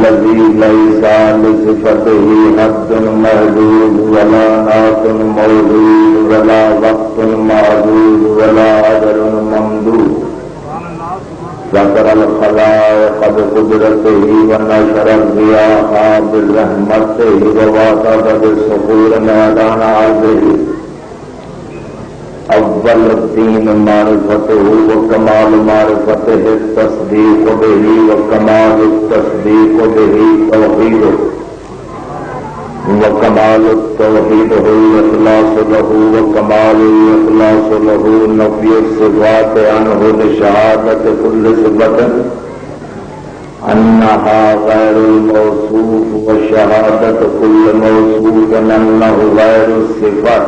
الذي ليس لصفته حد محدود ولا نعت موجود ولا وقت معدود ولا أجل ممدود ذكر الخلائق بقدرته ونشر الرياح برحمته وواصل بالصخور ميدان عرضه اول الدین معرفتہ وکمال معرفتہ التصدیق به وکمال التصدیق به توحید وکمال التوحید الاخلاص له وکمال الاخلاص له نفی الصفات عنه لشهادة كل صفة انها غیر الموصوف وشهادة كل موصوف انه غیر الصفات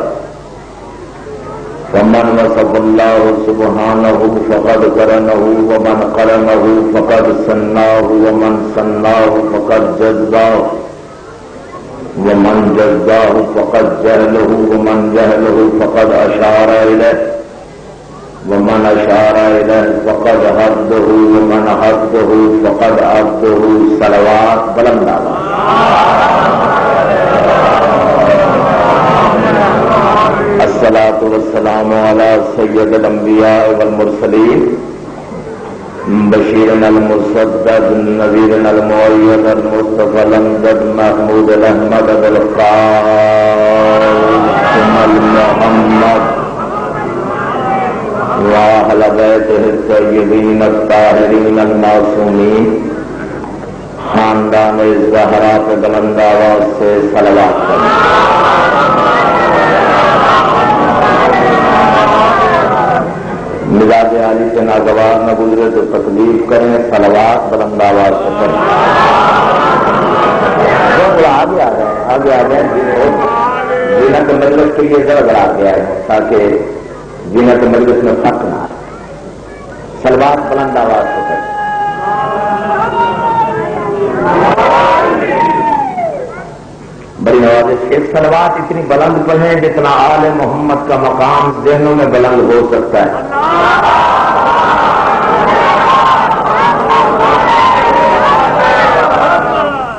فمن وصف الله سبحانه فقد قرنه ومن قرنه فقد سناه ومن سناه فقد جزاه ومن جزاه فقد جهله ومن جهله فقد أشار إليه ومن أشار إليه فقد هده ومن هده فقد عبده صلوات بلند الصلاة والسلام على سيد الأنبياء والمرسلين بشيرنا المصدق نذيرنا المؤيد المصطفى الأمجد محمود الأحمد القاسم المحمد وأهل بيته الطيبين الطاهرين المعصومين خاندان الزہرا پہ بلند آواز سے صلوات کریں. مزاج عالی سے ناگوار نہ گزرے تو تکلیف کریں، صلوات بلند آواز سے کریں. آگے آ گئے زینت مجلس کے لیے ذرا بڑھا گیا ہے تاکہ زینت مجلس میں فرق نہ آئے. صلوات بلند آواز سے کریں. بڑی نوازش ایک صلوات اتنی بلند پڑھیں جتنا آل محمد کا مقام ذہنوں میں بلند ہو سکتا ہے.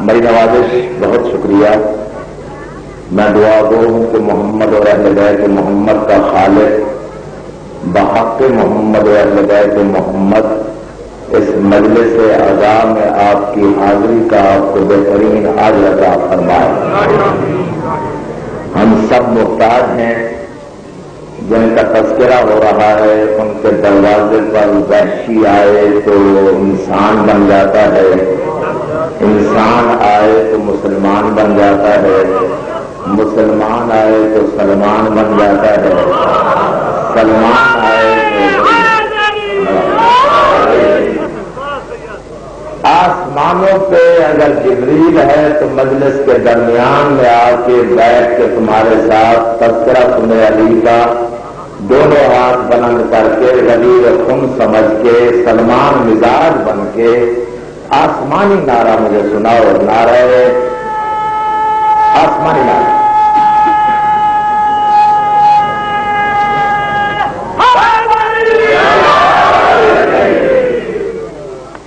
بڑی نوازش، بہت شکریہ. میں دعا گو ہوں کہ محمد اور اہل بیت محمد کا خالق بحق محمد اور اہل بیت محمد اس مجلس اعزاء میں آپ کی حاضری کا آپ کو بہترین اجر عطا فرمائے. ہم سب محتاج ہیں. جن کا تذکرہ ہو رہا ہے ان کے دروازے پر وحشی آئے تو انسان بن جاتا ہے، انسان آئے تو مسلمان بن جاتا ہے، مسلمان آئے تو سلمان بن جاتا ہے، سلمان آئے تو آسمانوں پہ اگر جبریل ہے تو مجلس کے درمیان میں آ کے بیٹھ کے تمہارے ساتھ تذکرہ سنے علی کا دونوں ہاتھ بلند کر کے غدیر خم سمجھ کے سلمان مزاج بن کے آسمانی نعرہ مجھے سناؤ. نعرہ آسمانی نعرہ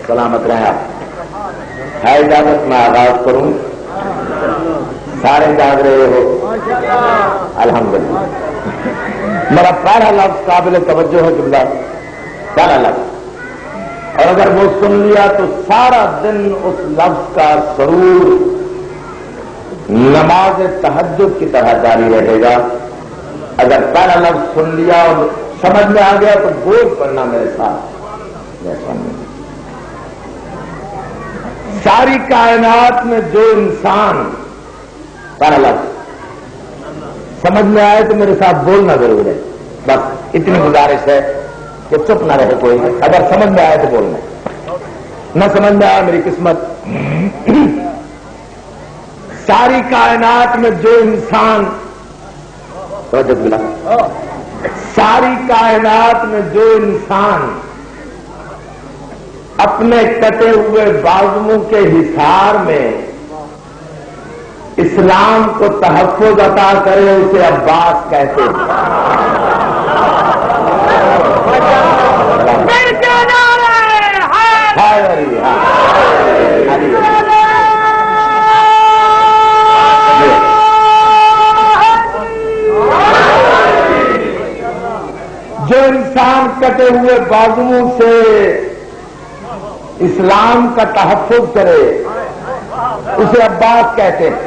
سلامت رہے. آپ ہے اجازت میں آغاز کروں؟ سارے جاگ رہے ہو؟ الحمدللہ. میرا پہلا لفظ قابل توجہ ہے جملہ، پہلا لفظ، اور اگر وہ سن لیا تو سارا دن اس لفظ کا سرور نماز تہجد کی طرح جاری رہے گا. اگر پہلا لفظ سن لیا اور سمجھ میں آ گیا تو بول پڑنا میرے ساتھ. ساری کائنات میں جو انسان، پہلا لفظ سمجھ میں آئے تو میرے ساتھ بولنا ضرور ہے. بس اتنی گزارش ہے کہ چپ نہ رہے کوئی. اگر سمجھ میں آئے تو بولنا، نہ سمجھ میں آیا میری قسمت. ساری کائنات میں جو انسان، ساری کائنات میں جو انسان اپنے کٹے ہوئے بازوؤں کے حصار میں اسلام کو تحفظ عطا کرے اسے عباس کہتے ہیں. جو انسان کٹے ہوئے بازوؤں سے اسلام کا تحفظ کرے اسے عباس کہتے ہیں۔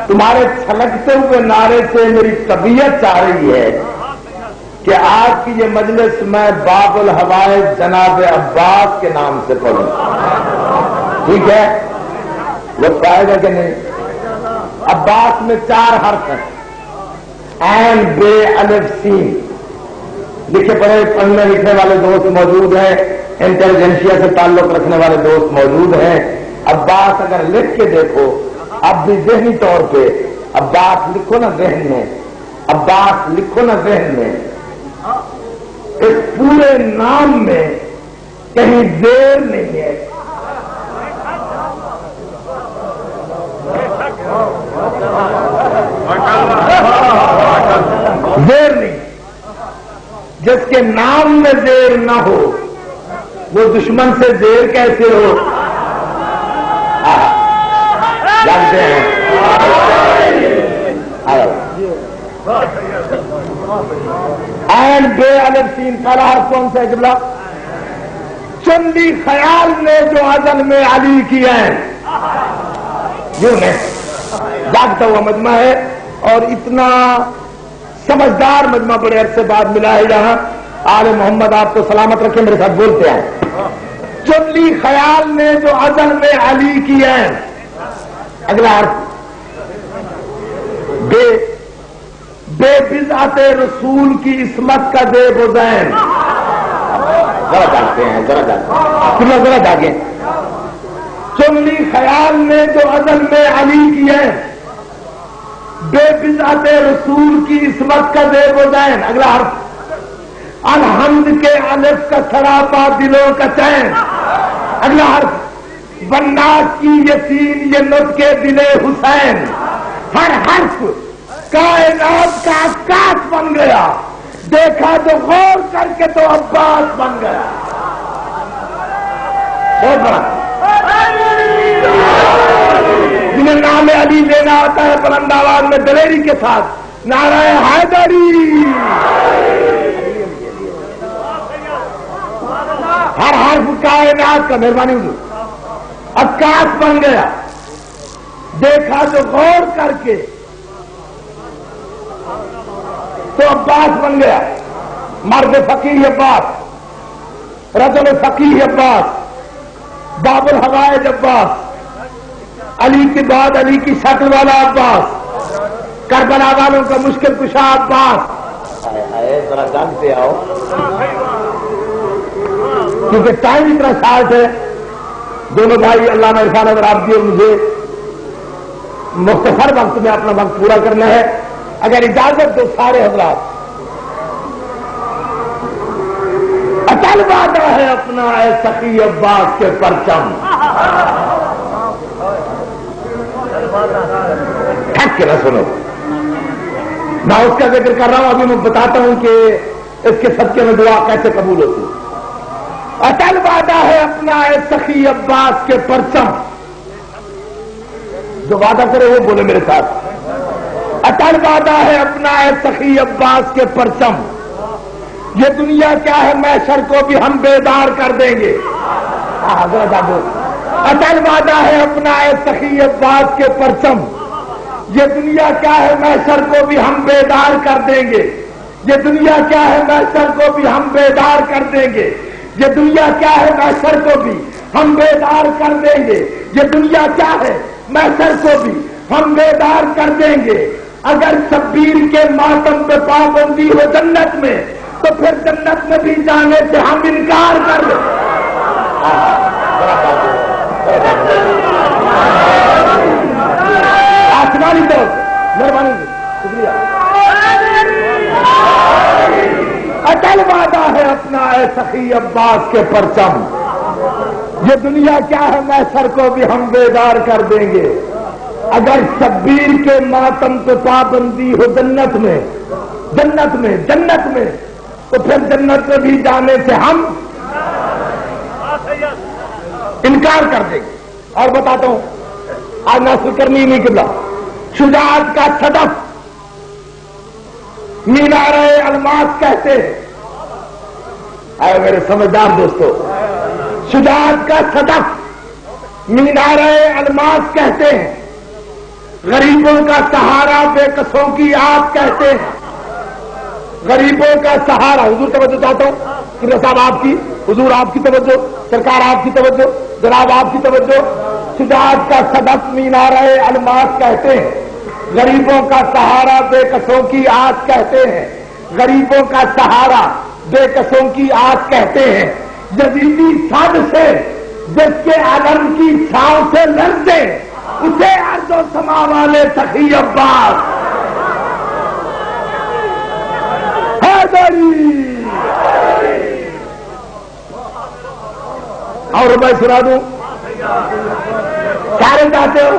تمہارے چھلکتے ہوئے نعرے سے میری طبیعت چاہ رہی ہے کہ آج کی یہ مجلس میں باب الحوائج جناب عباس کے نام سے پڑھوں، ٹھیک ہے؟ وہ پائے گا کہ نہیں؟ عباس میں 4 حرف ہیں، عین بے الف سین، لکھے پڑھے پڑھنے لکھنے والے دوست موجود ہیں، انٹیلیجنسیا سے تعلق رکھنے والے دوست موجود ہیں۔ عباس اگر لکھ کے دیکھو، اب بھی ذہنی طور پہ عباس لکھو نا ذہن میں، عباس لکھو نا ذہن میں، اس پورے نام میں کہیں زیر نہیں ہے۔ زیر نہیں، جس کے نام میں زیر نہ ہو وہ دشمن سے زیر کیسے ہو؟ جانتے ہیں این بے الف سین پہلا حرف کون سا ہے جملہ؟ چن لی خیال نے جو ازل میں علی کی ہے، یوں ہے جاگتا ہوا مجمع ہے، اور اتنا سمجھدار مجمع بڑے عرصے بعد ملا ہے جہاں آل محمد آپ کو سلامت رکھے، میرے ساتھ بولتے ہیں۔ چن لی خیال نے جو ازل میں علی کی ہے، اگلا حرف بے بضعت رسول کی عصمت کا دے بزین، ذرا جاگتے ہیں، ذرا جاگتے ہیں، ذرا جاگیں۔ چن لی خیال نے جو ازل میں علی کی ہے، بے بضعت رسول کی عصمت کا دے بزین، اگلا حرف الحمد کے الف کا سراپا دلوں کا چین، اگلا حرف بناس کی یسین یہ نطق دل حسین، ہر حرف کائنات کا عکاس بن گیا، دیکھا تو غور کر کے تو عباس بن گیا۔ بہت بڑا جنہیں نام علی لینا آتا ہے بلند آواز میں دلیری کے ساتھ نعرہ حیدری، ہر حرف کائنات کا، مہربانی حضور، عکاس بن گیا، دیکھا تو غور کر کے تو عباس بن گیا۔ مرد فقیہ عباس، رجل فقیہ عباس، باب الحوائج عباس، علی کے بعد علی کی شکل والا عباس، کربلا والوں کا مشکل کشا عباس۔ ذرا جانتے آؤ کیونکہ ٹائم اتنا شارٹ ہے، دونوں بھائی علامہ عرفان اگر آپ دیے، مجھے مختصر وقت میں اپنا وقت پورا کرنا ہے، اگر اجازت دو سارے حضرات۔ اٹل وعدہ ہے اپنا اے سخی عباس کے پرچم، ٹھک کے نہ سنو، میں اس کا ذکر کر رہا ہوں، ابھی میں بتاتا ہوں کہ اس کے صدقے میں دعا کیسے قبول ہوتی۔ اٹل وعدہ ہے اپنا اے سخی عباس کے پرچم، جو وعدہ کرے وہ بولے میرے ساتھ۔ اٹل وعدہ ہے اپنا اے سخی عباس کے پرچم، یہ دنیا کیا ہے محشر کو بھی ہم بیدار کر دیں گے۔ اٹل وعدہ ہے اپنا اے سخی عباس کے پرچم، یہ دنیا کیا ہے محشر کو بھی ہم بیدار کر دیں گے، یہ دنیا کیا ہے محشر کو بھی ہم بیدار کر دیں گے، یہ دنیا کیا ہے محشر کو بھی ہم بیدار کر دیں گے، یہ دنیا کیا ہے محشر کو بھی ہم بیدار کر دیں گے۔ اگر شبیر کے ماتم پہ پابندی ہو جنت میں تو پھر جنت میں بھی جانے سے ہم انکار کر دیں۔ آسمانی طرف مہربانی شکریہ۔ اٹل وعدہ ہے اپنا اے سخی عباس کے پرچم، یہ دنیا کیا ہے محشر کو بھی ہم بیدار کر دیں گے۔ اگر شبیر کے ماتم پہ پابندی ہو جنت میں تو پھر جنت میں بھی جانے سے ہم انکار کر دیں گے۔ اور بتاتا ہوں، آج ناصر کرنی نہیں قبلہ شجاعت کا صدف مینار الماس کہتے ہیں. اے میرے سمجھدار دوستو، شجاعت کا صدف مینار الماس کہتے ہیں. غریبوں کا سہارا بے کسوں کی آس کہتے ہیں. غریبوں کا سہارا. حضور توجہ چاہتا ہوں کہ صاحب آپ کی، حضور آپ کی توجہ، سرکار آپ کی توجہ، جناب آپ کی توجہ. شجاعت کا صدف مینار الماس کہتے ہیں. غریبوں کا سہارا بے کسوں کی آس کہتے ہیں. غریبوں کا سہارا بے کسوں کی آس کہتے ہیں. یزیدی سب سے جس کے علم کی چھاؤں سے لرزے، اسے ارض و سما والے سخی عباس حیدری. اور میں سنا دوں، سارے چاہتے ہو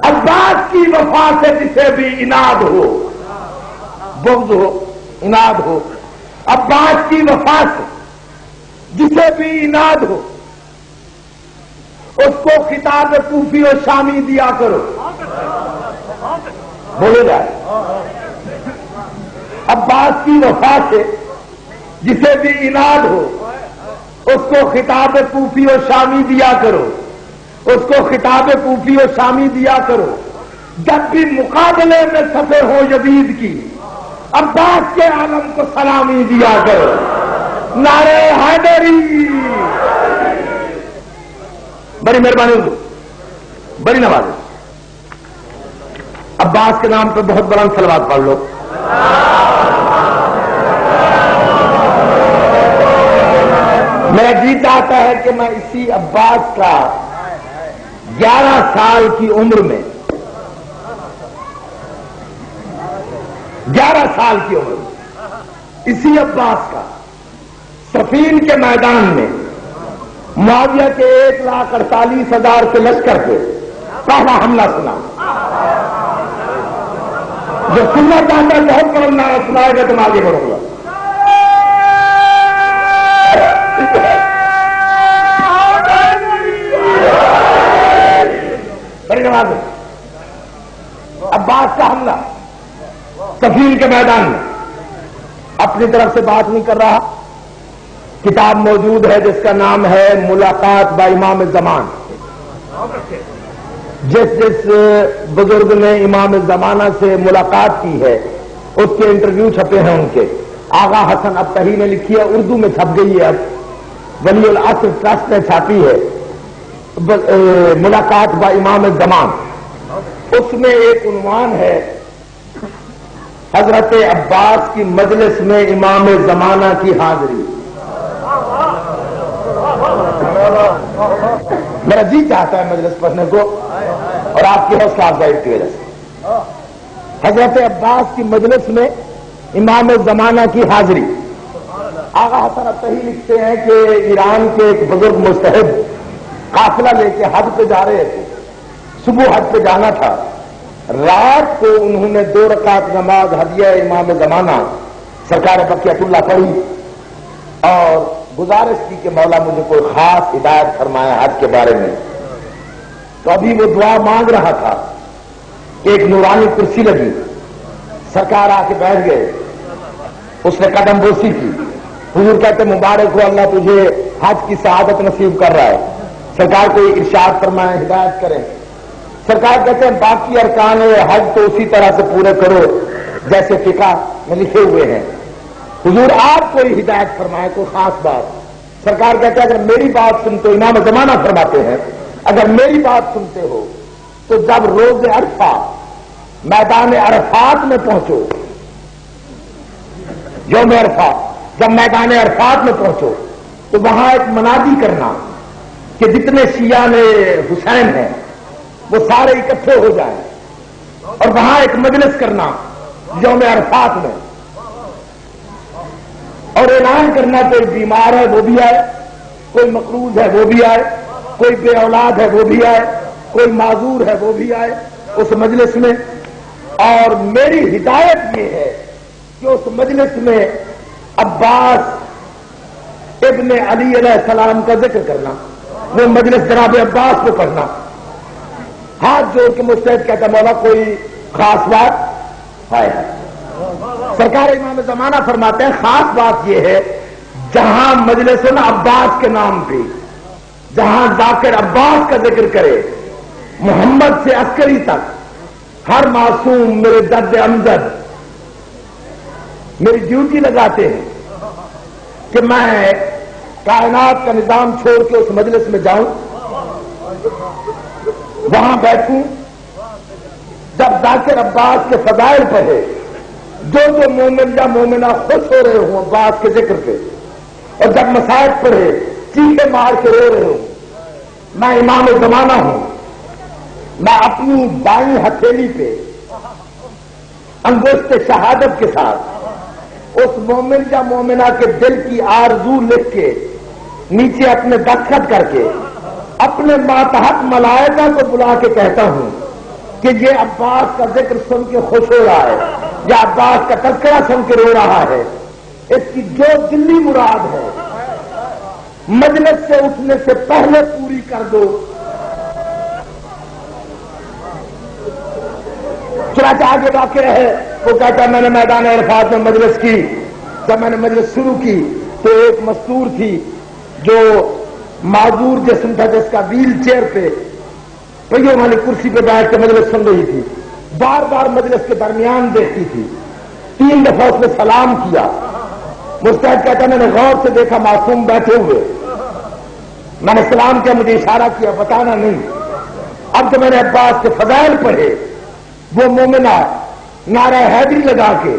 عباس کی وفا سے جسے بھی اناد ہو، بغض ہو، اناد ہو، عباس کی وفا سے جسے بھی اناد ہو، اس کو خطاب کوفی و شامی دیا کرو. بولے جائے. عباس کی وفا سے جسے بھی اناد ہو، اس کو خطاب کوفی و شامی دیا کرو. اس کو خطاب کوفی و شامی دیا کرو. جب بھی مقابلے میں صفے ہو یزید کی، عباس کے عالم کو سلامی دیا کرو. نعرہ حیدری. بڑی مہربانی ہوگی، بڑی نوازش. عباس کے نام پہ بہت بلند صلوات پڑھ لو. میرا جی چاہتا ہے کہ میں اسی عباس کا 11 سال کی عمر میں، 11 سال کی عمر میں اسی عباس کا صفین کے میدان میں معاویہ کے 1,48,000 کے لشکر پہ پہلا حملہ سنا. جو سننا چاہتا ہے بہت پڑھنا سنائے گا تو میں آگے بڑھوں گا. بڑی نواز. عباس کا حملہ صفین کے میدان میں. اپنی طرف سے بات نہیں کر رہا. کتاب موجود ہے جس کا نام ہے ملاقات با امام زمان. جس بزرگ نے امام زمانہ سے ملاقات کی ہے اس کے انٹرویو چھپے ہیں ان کے. آغا حسن ابتہی نے لکھی ہے، اردو میں چھپ گئی ہے. اب ولی العصر ٹرسٹ نے چھاپی ہے ملاقات با امام زمان. اس میں ایک عنوان ہے حضرت عباس کی مجلس میں امام زمانہ کی حاضری. میرا جی چاہتا ہے مجلس پڑھنے کو، اور آپ کی حوصلہ افزائی کی وجہ سے. حضرت عباس کی مجلس میں امام زمانہ کی حاضری. آغا حسن ابتہی لکھتے ہیں کہ ایران کے ایک بزرگ مجتہد قافلہ لے کے حج پہ جا رہے تھے. صبح حج پہ جانا تھا. رات کو انہوں نے 2 رکعت نماز ہدیہ امام زمانہ سرکار بقیت اللہ پڑھی اور گزارش کی کہ مولا مجھے کوئی خاص ہدایت فرمایا حج کے بارے میں. تو ابھی وہ دعا مانگ رہا تھا کہ ایک نورانی کرسی لگی. سرکار آ کے بیٹھ گئے. اس نے قدم بوسی کی. حضور کہتے مبارک ہو، اللہ تجھے حج کی سعادت نصیب کر رہا ہے. سرکار کو ارشاد فرمائے، ہدایت کریں. سرکار کہتے ہیں باقی ارکان حج تو اسی طرح سے پورے کرو جیسے فقہ میں لکھے ہوئے ہیں. حضور آپ کوئی ہدایت فرمائے، کوئی خاص بات. سرکار کہتے ہیں اگر میری بات سنتے ہو، امام زمانہ فرماتے ہیں اگر میری بات سنتے ہو تو جب روز عرفہ میدان عرفات میں پہنچو، یوم عرفہ جب میدان عرفات میں پہنچو تو وہاں ایک منادی کرنا کہ جتنے شیعہ حسین ہیں وہ سارے اکٹھے ہو جائیں، اور وہاں ایک مجلس کرنا یوم عرفات میں، اور اعلان کرنا کوئی بیمار ہے وہ بھی آئے، کوئی مقروض ہے وہ بھی آئے، کوئی بے اولاد ہے وہ بھی آئے، کوئی معذور ہے وہ بھی آئے اس مجلس میں. اور میری ہدایت یہ ہے کہ اس مجلس میں عباس ابن علی علیہ السلام کا ذکر کرنا، وہ مجلس جناب عباس کو پڑھنا. ہاتھ جوڑ کے مجتہد کہتا مولا کوئی خاص بات. ہے۔ سرکار امام زمانہ فرماتے ہیں خاص بات یہ ہے جہاں مجلس عباس کے نام پہ جہاں ذاکر عباس کا ذکر کرے محمد سے عسکری تک ہر معصوم میرے درد امجد میری ڈیوٹی لگاتے ہیں کہ میں کائنات کا نظام چھوڑ کے اس مجلس میں جاؤں، وہاں بیٹھوں، جب ذاکر عباس کے فضائل پڑھے جو مومن یا مومنہ خوش ہو رہے ہوں عباس کے ذکر پہ، اور جب مسائل پڑھے چیخے مار کے رو رہے ہوں، میں امام زمانہ ہوں، میں اپنی دائیں ہتھیلی پہ انگشت شہادت کے ساتھ اس مومن یا مومنہ کے دل کی آرزو لکھ کے نیچے اپنے دستخط کر کے اپنے ماتحت ملائکہ کو بلا کے کہتا ہوں کہ یہ عباس کا ذکر سن کے خوش ہو رہا ہے یا عباس کا تذکرہ سن کے رو رہا ہے، اس کی جو دلی مراد ہے مجلس سے اٹھنے سے پہلے پوری کر دو۔ چنانچہ آگے واقع ہے وہ کہتا ہے میں نے میدان عرفات میں مجلس کی، جب میں نے مجلس شروع کی تو ایک مستور تھی جو معذور جسم تھا جس کا ویل چیئر پہ پہیوں والی کرسی پہ بیٹھ کے مجلس سن رہی تھی، بار بار مجلس کے درمیان دیکھتی تھی، 3 دفعہ اس نے سلام کیا۔ مستحد کہتا میں نے غور سے دیکھا معصوم بیٹھے ہوئے، میں نے سلام کیا، مجھے اشارہ کیا، بتانا نہیں۔ اب جب میں نے عباس کے فضائل پڑھے وہ مومنہ نعرہ حیدری لگا کے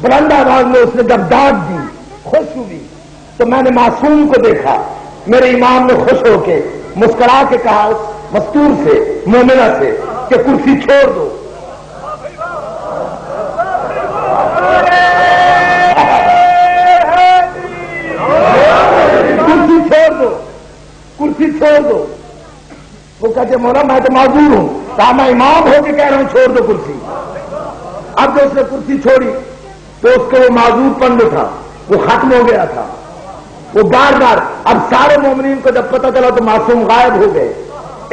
بلند آواز میں اس نے جب ڈانٹ دی خوش ہوئی تو میں نے معصوم کو دیکھا، میرے امام نے خوش ہو کے مسکرا کے کہا اس مستور سے مومنہ سے کہ کرسی چھوڑ دو۔ کرسی چھوڑ دو، کرسی چھوڑ دو۔ وہ کہتے مولا میں تو معذور ہوں، کہا میں امام ہو کے کہہ رہا ہوں چھوڑ دو کرسی۔ اب جو اس نے کرسی چھوڑی تو اس کو وہ معذور پن جو تھا وہ ختم ہو گیا تھا، وہ بار بار اب سارے مومنین کو جب پتہ چلا تو معصوم غائب ہو گئے،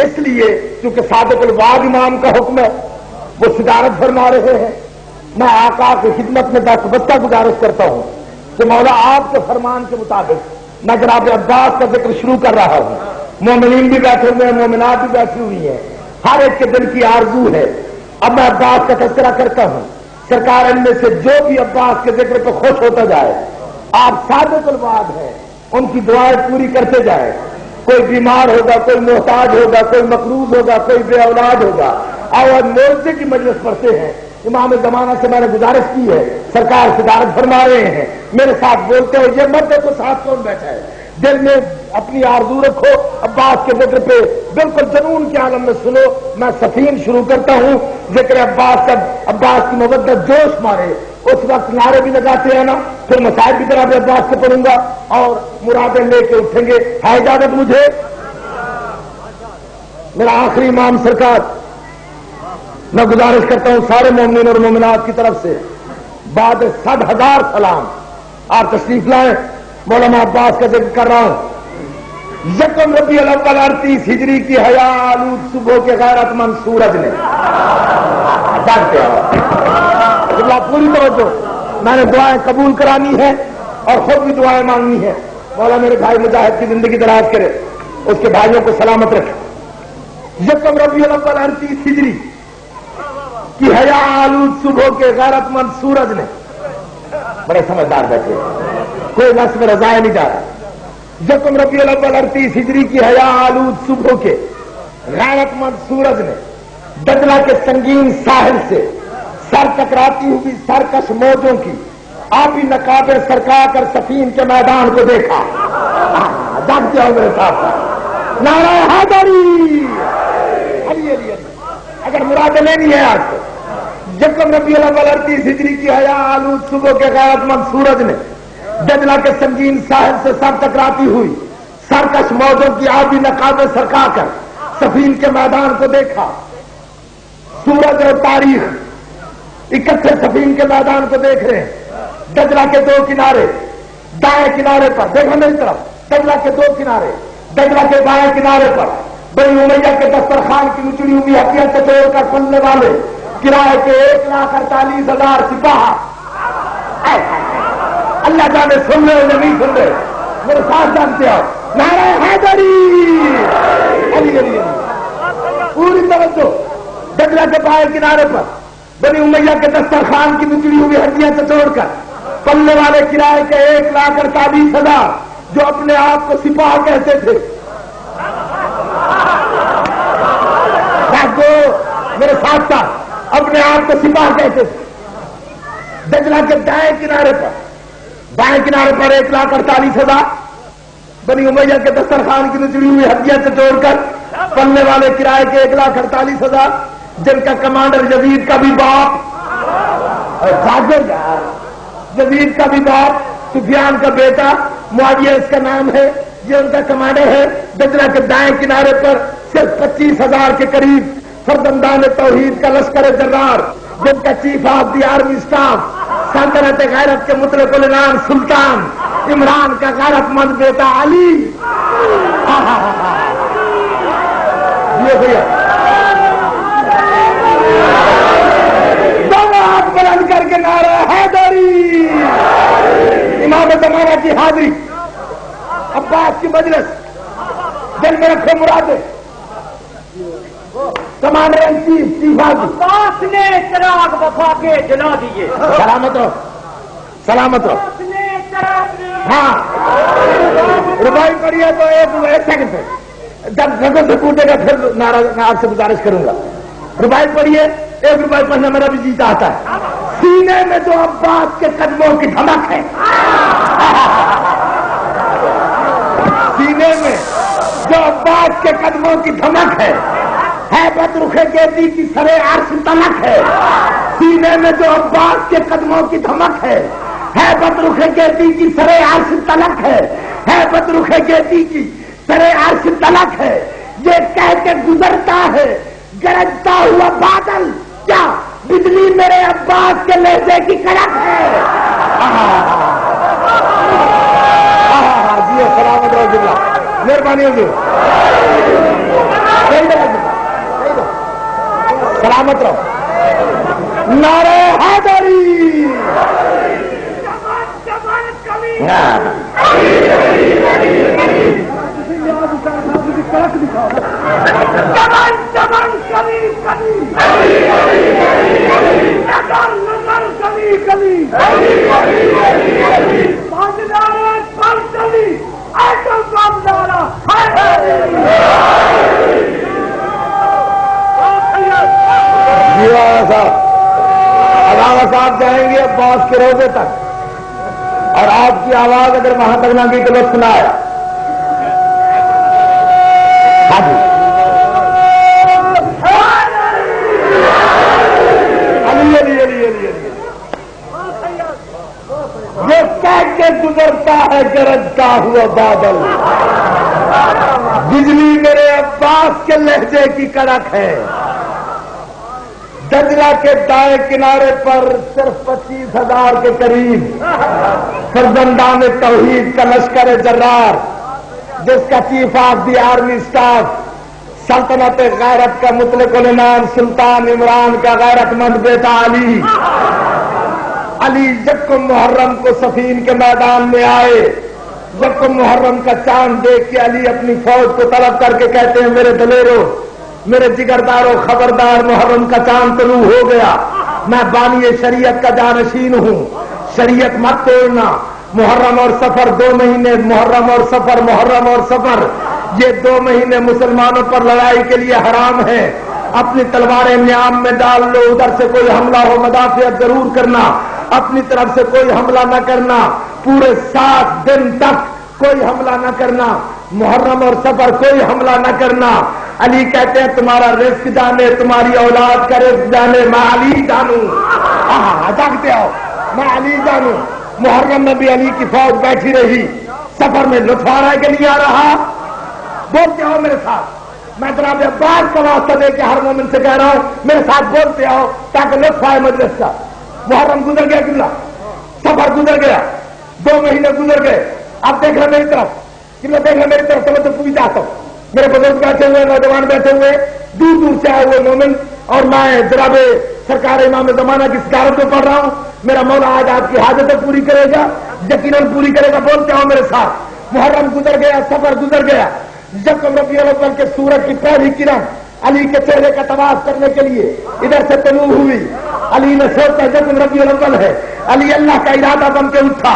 اس لیے کیونکہ صادق الوعد امام کا حکم ہے وہ صدارت فرما رہے ہیں، میں آقا کی خدمت میں دستبستہ گزارش کرتا ہوں کہ مولا آپ کے فرمان کے مطابق میں جناب عباس کا ذکر شروع کر رہا ہوں، مومنین بھی بیٹھے ہوئے ہیں، مومنات بھی بیٹھی ہوئی ہیں، ہر ایک کے دل کی آرزو ہے، اب میں عباس کا تذکرہ کرتا ہوں، سرکار ان میں سے جو بھی عباس کے ذکر پہ خوش ہوتا جائے، آپ صادق الوعد ہیں، ان کی دعائیں پوری کرتے جائیں، کوئی بیمار ہوگا، کوئی محتاج ہوگا، کوئی مقروض ہوگا، کوئی بے اولاد ہوگا، اور مورچے کی مجلس پڑھتے ہیں، امام زمانہ سے میں نے گزارش کی ہے، سرکار صدارت فرما رہے ہیں، میرے ساتھ بولتے ہیں، یہ مت دیکھو ساتھ کون بیٹھا ہے، دل میں اپنی آرزو رکھو، عباس کے ذکر پہ بالکل جنون کے عالم میں سنو، میں سفین شروع کرتا ہوں، ذکر عباس کا، عباس کی مودت جوش مارے، اس وقت نعرے بھی لگاتے ہیں نا، پھر مسائل بھی جناب عباس سے پڑھوں گا اور مرادیں لے کے اٹھیں گے، ہے اجازت مجھے؟ میرا آخری امام سرکار میں گزارش کرتا ہوں سارے مومنین اور مومنات کی طرف سے بعد 100,000 سلام آپ تشریف لائیں، مولانا عباس کا ذکر کر رہا ہوں۔ یکم ربیع الاول 38 ہجری کی حیا آلود صبح کے غیرت مند سورج نے پوری توجہ، میں نے دعائیں قبول کرانی ہے اور خود بھی دعائیں مانگنی ہے، مولا میرے بھائی مجاہد کی زندگی دراز کرے، اس کے بھائیوں کو سلامت رکھے۔ یکم ربیع الاول 38 ہجری کی حیا آلود صبح کے غیرت مند سورج نے، بڑے سمجھدار بیٹھے، کوئی نس میں رضائے نہیں جا رہا، یکم ربیع الاول 38 ہجری کی حیا آلود صبح کے غیرت مند سورج نے دجلہ کے سنگین ساحل سے سر ٹکراتی ہوئی سرکش موجوں کی آبی نقابیں سرکا کر سفین کے میدان کو دیکھا، جانتے ہو میرے ساتھ نعرہ حیدری، علی علی علی، اگر مراد لینی ہے آج تو یکم ربیع الاول 38 ہجری کی حیا آلود صبح کے غیرت مند سورج نے دجلہ کے سنگین ساحل سے سر ٹکراتی ہوئی سرکش موجوں کی آبی نقابیں سرکا کر سفین کے میدان کو دیکھا، سورج اور تاریخ اکٹھے سفین کے میدان کو دیکھ رہے ہیں، دجلہ کے 2 کنارے، دائیں کنارے پر دیکھو میری طرف، دجلہ کے 2 کنارے، دجلہ کے بائیں کنارے پر بنی امیہ کے دسترخوان کی نچڑی ہوئی ہتھیار سے توڑ کر کھولنے والے کرائے کے 1,48,000 سپاہ. اللہ جانے سن رہے یا نہیں سن رہے, میرے ساتھ جانتے ہو. نعرہ حیدری, علی علی علی. پوری توجہ. دجلہ کے بائیں کنارے پر بنی امیہ کے دسترخوان کی نچڑی ہوئی ہڈیاں چچوڑ کر پلنے والے کرائے کے 1,48,000 جو اپنے آپ کو سپاہ کہتے تھے. میرے ساتھ ساتھ اپنے آپ کو سپاہ کہتے تھے. دجلہ کے دائیں کنارے پر, بائیں کنارے پر 1,48,000 بنی امیہ کے دسترخوان کی نچڑی ہوئی ہڈیاں چچوڑ کر پلنے والے کرائے کے 1,48,000 جن کا کمانڈر یزید کا بھی باپ, یزید کا بھی باپ سفیان کا بیٹا معاویہ اس کا نام ہے, یہ ان کا کمانڈر ہے. دجلہ کے دائیں کنارے پر صرف 25,000 کے قریب فرزندان توحید کا لشکر جرار جن کا chief of the army staff سلطنت غیرت کے مطلق العنان سلطان عمران کا غیرت مند بیٹا علی. یہ بھیا دونوں ہاتھ بلند کر کے نعرہ حیدری. امام زمانہ کی حاضری, عباس کی مجلس, دل میں رکھے مرادے. کمانڈر ان چیف چیف عباس نے چراغ وفا کے جلا دیے. سلامت رہو, سلامت رہو. ہاں ربائی پڑھی ہے تو ایک سیکنڈ پہ جب جگہ سے ٹوٹے گا پھر میں آپ سے گزارش کروں گا. ربائی پڑھیے, 1 روپئے پڑھنا میرا بھی جی چاہتا ہے. سینے میں جو عباس کے قدموں کی دھمک ہے, سینے میں جو عباس کے قدموں کی دھمک ہے بد رخے گیتی کی سرے عرش تلک ہے. سینے میں جو عباس کے قدموں کی دھمک ہے بد رخے گیتی کی سرے عرش تلک ہے بد رخے گیتی کی سرے عرش تلک ہے. یہ کہہ کے گزرتا ہے گرجتا ہوا بادل, کیا بجلی میرے عباس کے لہجے کی کڑک ہے. جی سلامت رہو جملہ, مہربانی ہوگی, سلامت رہو. نعرہ حیدری. علامہ صاحب جائیں گے عباس کے روزے تک, اور آپ کی آواز اگر وہاں تک نہ گئی تو بس سنا ہے. یہ کہہ کے گزرتا ہے گرجتا ہوا بادل, بجلی میرے عباس کے لہجے کی کڑک ہے. دجلہ کے دائیں کنارے پر صرف 25,000 کے قریب فرزندان توحید کا لشکر جرار جس کا chief of the army staff سلطنت غیرت کا مطلق العنان سلطان عمران کا غیرت مند بیٹا علی. علی یکم محرم کو صفین کے میدان میں آئے. یکم محرم کا چاند دیکھ کے علی اپنی فوج کو طلب کر کے کہتے ہیں میرے دلیروں, میرے جگرداروں, خبردار, محرم کا چاند طلوع ہو گیا. میں بانی شریعت کا جانشین ہوں, شریعت مت توڑنا. محرم اور سفر 2 مہینے, محرم اور سفر, محرم اور سفر, یہ 2 مہینے مسلمانوں پر لڑائی کے لیے حرام ہے. اپنی تلواریں نیام میں ڈال لو, ادھر سے کوئی حملہ ہو مدافعت ضرور کرنا, اپنی طرف سے کوئی حملہ نہ کرنا. پورے 7 دن تک کوئی حملہ نہ کرنا, محرم اور سفر کوئی حملہ نہ کرنا. علی کہتے ہیں تمہارا رزق جانے, تمہاری اولاد کا رزق جانے, میں علی جانوں. جاگتے ہو, میں علی جانوں. محرم میں بھی علی کی فوج بیٹھی رہی, سفر میں لطف آ رہا ہے کہ نہیں آ رہا؟ بولتے ہو میرے ساتھ. میں جناب عباس کا واسطہ دے کے ہر مومن سے کہہ رہا ہوں میرے ساتھ بولتے ہو تاکہ لطف آئے مجلس کا. محرم گزر گیا, قبلہ سفر گزر گیا, 2 مہینے گزر گئے. اب دیکھ رہے میری طرف, قبلہ دیکھ رہے میری طرف, سمجھ تو پوری چاہتا ہوں. میرے بزرگ بیٹھے ہوئے, نوجوان بیٹھے ہوئے, دور دور سے آئے ہوئے مومن, اور میں جناب سرکار امام زمانہ کی سکارت میں پڑھ رہا ہوں، میرا مولا آج آپ کی حاجتیں پوری کرے گا، یقیناً پوری کرے گا۔ بولتے ہو میرے ساتھ، محرم گزر گیا، سفر گزر گیا، یکم ربیع الاول کے سورج کی پہلی کرن علی کے چہرے کا طواف کرنے کے لیے ادھر سے طلوع ہوئی۔ علی نے سوچا یکم ربیع الاول ہے، علی اللہ کا ارادہ بن کے اٹھا،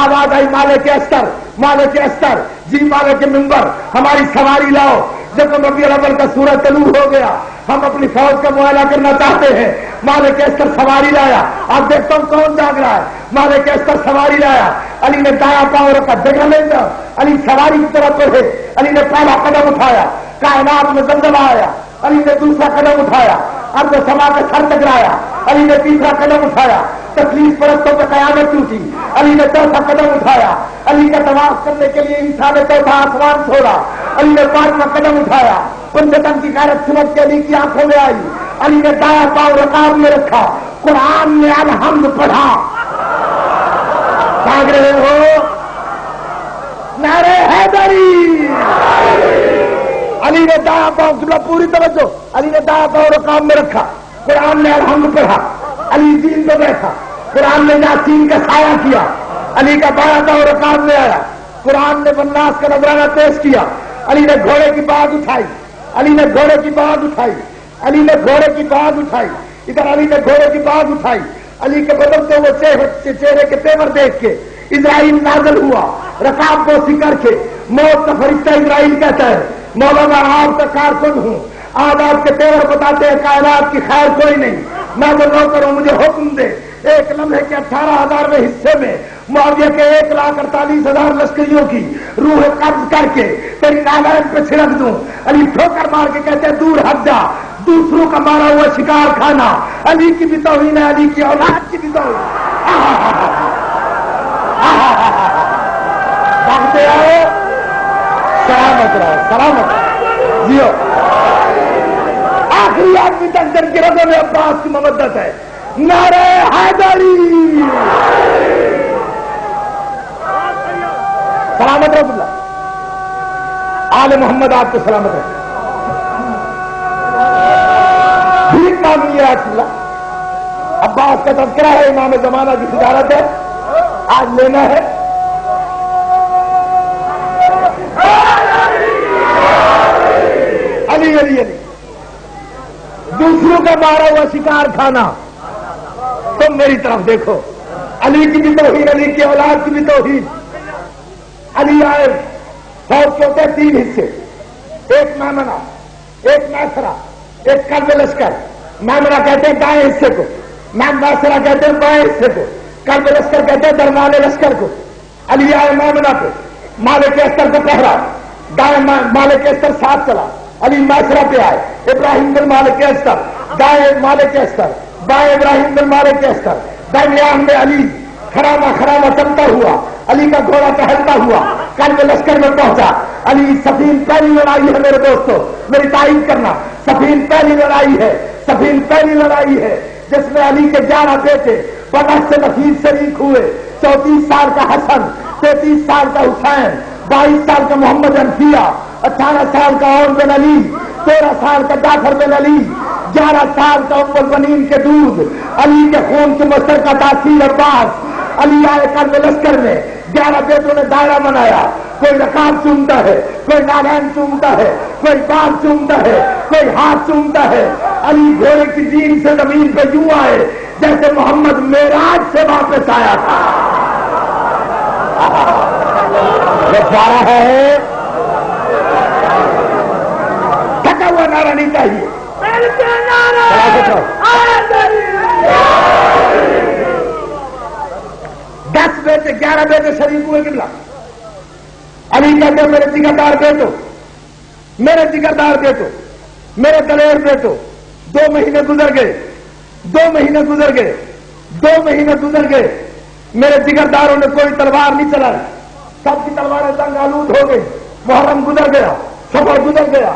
آواز آئی مالک استر، مالک استر، جی مالک ممبر ہماری سواری لاؤ۔ یکم ربیع الاول کا سورج طلوع ہو گیا، ہم اپنی فوج کا معائنہ کرنا چاہتے ہیں۔ مالک استر سواری لایا، اب دیکھتا ہوں کون جاگ رہا ہے۔ مالک استر سواری لایا، علی نے دایاں پاؤں رکھا، جگہ لے جا، علی سواری کی طرف بڑھے، علی نے پہلا قدم اٹھایا، کائنات میں زلزلہ آیا، علی نے دوسرا قدم اٹھایا، ارض و سما کا سر ٹکرایا، علی نے تیسرا قدم اٹھایا، تکلیف پرستوں پہ قیامت ٹوٹی، علی نے چوتھا قدم اٹھایا، علی کا طواف کرنے کے لیے انسان نے چوتھا آسمان چھوڑا، علی نے پانچواں قدم اٹھایا، پنجتن کی غیرت سمجھ کے علی کی آنکھوں میں آئی، علی نے دایاں پاؤں رکاب میں رکھا، قرآن نے الحمد پڑھا۔ جاگ رہے ہو؟ نعرہ حیدری! علی نے دایاں پاؤں، پوری توجہ، علی نے دایاں پاؤں رکاب میں رکھا، قرآن نے الحمد پڑھا، علی دین پہ بیٹھا، قرآن نے یاسین کا سایہ کیا، علی کا بایاں پاؤں رکاب میں آیا، قرآن نے والناس کا نذرانہ پیش کیا، علی نے گھوڑے کی باگ اٹھائی، علی نے گھوڑے کی باگ اٹھائی، علی نے گھوڑے کی باگ اٹھائی، ادھر علی نے گھوڑے کی باگ اٹھائی، علی کے بدلتے ہوئے چہرے کے تیور دیکھ کے اسرائیل نازل ہوا، رکاب کو سکر کے موت کا فرشتہ اسرائیل کہتا ہے مولا میں آپ کا کارکن ہوں، آپ آپ کے تیور بتاتے ہیں کائنات کی خیر کوئی نہیں، میں وہ نوکر ہوں، مجھے حکم دے۔ ایک لمحے کے 18,000 حصے میں معاویہ کے 1,48,000 لشکریوں کی روح قبض کر کے تیری نالین پہ چھڑک دوں۔ علی ٹھوکر مار کے کہتے ہیں دور ہٹ جا، دوسروں کا مارا ہوا شکار کھانا علی کی بھی توہین ہے، علی کی اولاد کی بھی توہین۔ بھاگتے آؤ، سلامت رہو، سلامت رہو، جیو۔ آخری آدمی تک جن کی رگوں میں عباس کی مودت ہے، نعرہ حیدری! سلامت رہو اللہ، آل محمد آپ کو سلامت رہو۔ بھیک مانگی ہے اللہ، عباس کا تذکرہ ہے، امام زمانہ کی تجارت ہے، آج لینا ہے۔ علی علی علی، دوسروں کا مارا ہوا شکار کھانا، تم میری طرف دیکھو، علی کی بھی توہین، علی کی اولاد کی بھی توہین۔ علی آئے، فوج کے ہوتے 3 حصے، ایک میمنہ، ایک میسرہ، ایک قلب لشکر۔ میمنہ کہتے ہیں دائیں حصے کو، میسرہ کہتے ہیں بائیں حصے کو، قلب لشکر کہتے ہیں درمیان لشکر کو۔ علی آئے میمنہ پہ، مالک استر کو پہرا، دائیں مالک استر ساتھ چلا، علی میسرہ پہ آئے، ابراہیم بن مالک استر، دائیں مالک استر، بائیں ابراہیم بن مالک استر، درمیان میں علی خرامہ خرامہ چلتا ہوا، علی کا گھوڑا ٹہلتا ہوا قلب لشکر میں پہنچا۔ علی سفین پہلی لڑائی ہے میرے دوستو، میری تائید کرنا، سفین پہلی لڑائی ہے، سفین پہلی لڑائی ہے جس میں علی کے 11 بیٹے بدر سے نفیس شریک ہوئے۔ 34 سال کا حسن، 33 سال کا حسین، 22 سال کا محمد انفیہ، 18 سال کا عون بن علی، 13 سال کا جعفر بن علی، 11 سال کا ام البنین کے دودھ، علی کے خون کے مشترکہ تاثیر عباس۔ علی آئے قلب لشکر میں، 11 بیٹوں نے دائرہ بنایا، کوئی رکاب چومتا ہے، کوئی نالین چومتا ہے، کوئی بال چومتا ہے، کوئی ہاتھ چومتا ہے۔ علی گھوڑے کی جین سے زمین پہ یوں آئے جیسے محمد معراج سے واپس آیا تھا۔ رہا ہے تھکا ہوا نعرہ نہیں چاہیے۔ 10 بیٹے 11 بیٹے شریک ہوئے قبلہ۔ علی کہتے ہیں میرے جگردار بیٹو، میرے جگردار بیٹو، میرے دلیر بیٹو، 2 مہینے گزر گئے، 2 مہینے گزر گئے، 2 مہینے گزر گئے، میرے جگرداروں نے کوئی تلوار نہیں چلائی، سب کی تلواریں جنگ آلود ہو گئی۔ محرم گزر گیا، سفر گزر گیا،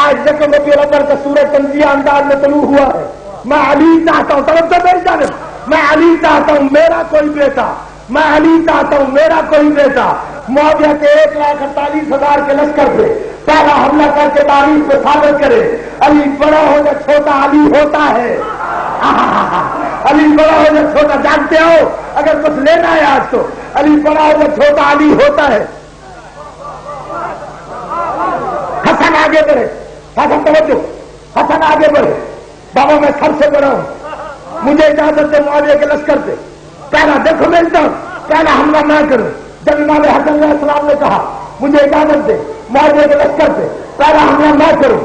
آج یکم ربیع الاول کا سورج تنزیہ انداز میں طلوع ہوا ہے۔ میں علی چاہتا ہوں، توجہ میری جانب، میں علی چاہتا ہوں میرا کوئی بیٹا، میں علی چاہتا ہوں میرا کوئی بیٹا معاویہ کے 1,48,000 کے لشکر پہ پہلا حملہ کر کے تاریخ کو ثابت کرے علی بڑا ہو یا چھوٹا علی ہوتا ہے۔ علی بڑا ہو یا چھوٹا جانتے ہو اگر کچھ لینا ہے آج تو علی بڑا ہو یا چھوٹا علی ہوتا ہے. حسن آگے بڑھے, حسن توجہ, حسن آگے بڑھے. بابا میں سب سے بڑا ہوں, مجھے اجازت دے معاویہ کے لشکر سے پہلا دیکھو ملتا ہوں, پہلا حملہ نہ کروں. جب امام حسن علیہ السلام نے کہا مجھے اجازت دے معاویہ کے لشکر سے پہلا حملہ نہ کروں,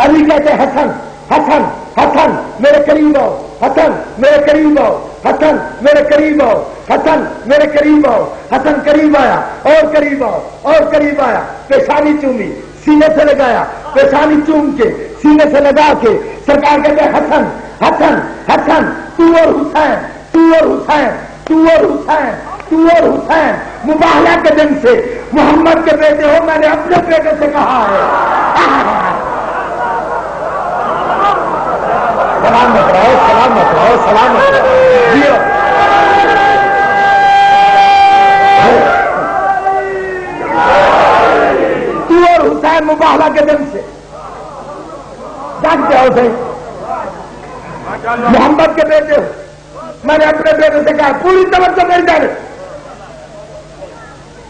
علی کہتے حسن حسن حسن میرے قریب آؤ, حسن میرے قریب آؤ, حسن میرے قریب آؤ, حسن میرے قریب آؤ. حسن قریب آیا اور قریب آؤ اور قریب آیا, پیشانی چومی, سینے سے لگایا, پیشانی چوم کے سینے سے لگا کے سرکار کہتے حسن حسن حسن تو اور حسین تو اور حسین تو اور حسین تو اور حسین. مباہلہ کے دن سے محمد کے بیٹے ہو, میں نے اپنے بیٹے سے کہا ہے. سلامت رہو سلامت رہو سلامت رہو جیو. تو اور حسین مباہلہ کے دن سے جانتے ہو صحیح محمد کے بیٹے ہو, میں نے اپنے بیٹے سے کہا پوری توجہ میری جانب.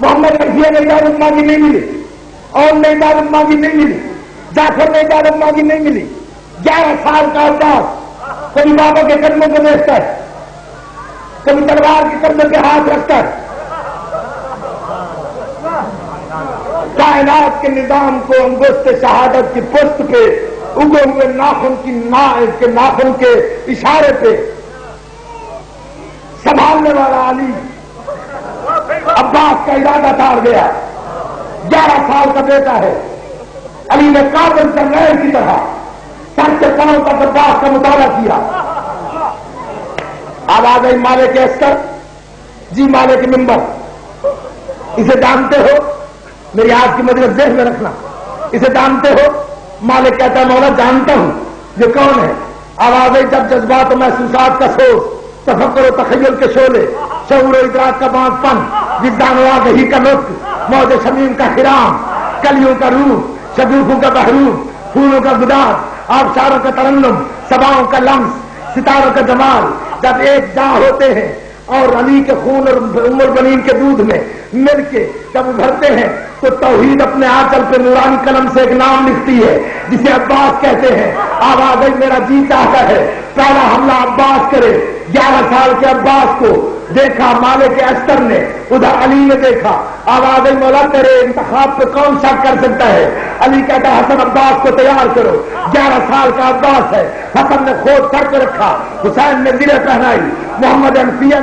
محمد رفیع نے اجازت مانگی نہیں ملی, اور نے اجازت مانگی نہیں ملی, جعفر نے اجازت مانگی نہیں ملی. 11 سال کا عباس کبھی بابا کے قدموں کو دیکھتا ہے, کبھی تلوار کے قدموں کے ہاتھ رکھتا ہے. کائنات کے نظام کو انگشت شہادت کی پشت پہ اگے ہوئے ناخن کے اشارے پہ سنبھالنے والا علی عباس کا ارادہ ٹار گیا. 11 سال کا بیٹا ہے. علی نے کابل جنرل کی طرح سر سے پاؤں تک عباس کا مطالعہ کیا. اب آ گئی مالک عسکر, جی مالک منبر, اسے جانتے ہو, میری آج کی مجلس ذہن میں رکھنا, اسے جانتے ہو. مالک کہتا ہے مولا جانتا ہوں, یہ کون ہے؟ اب آ گئی جب جذبات و محسوسات کا سوچ, تفکر و تخیل کے شعلے, شعور و ادراک کا بانٹ پن, وجدان و آگہی کا لطف, موج شمیم کا حرام, کلیوں کا روح, شگوفوں کا بحروف, پھولوں کا گداز, آبشاروں کا ترنم, سباؤں کا لمس, ستاروں کا جمال جب ایک جا ہوتے ہیں اور علی کے خون اور ام البنین کے دودھ میں مل کے جب ابھرتے ہیں تو توحید اپنے آنچل پہ نورانی قلم سے ایک نام لکھتی ہے جسے عباس کہتے ہیں. اب آ گئی میرا جی چاہتا ہے پہلا حملہ عباس کرے. 11 سال کے عباس کو دیکھا مالک عسکر نے, ادھر علی نے دیکھا. اب آ گئی مولا تیرے انتخاب پہ کون شک کر سکتا ہے؟ علی کہتا ہے حسن عباس کو تیار کرو. 11 سال کا عباس ہے. حسن نے کھود کر کے رکھا, حسین نے زرہ پہنائی, محمد حنفیہ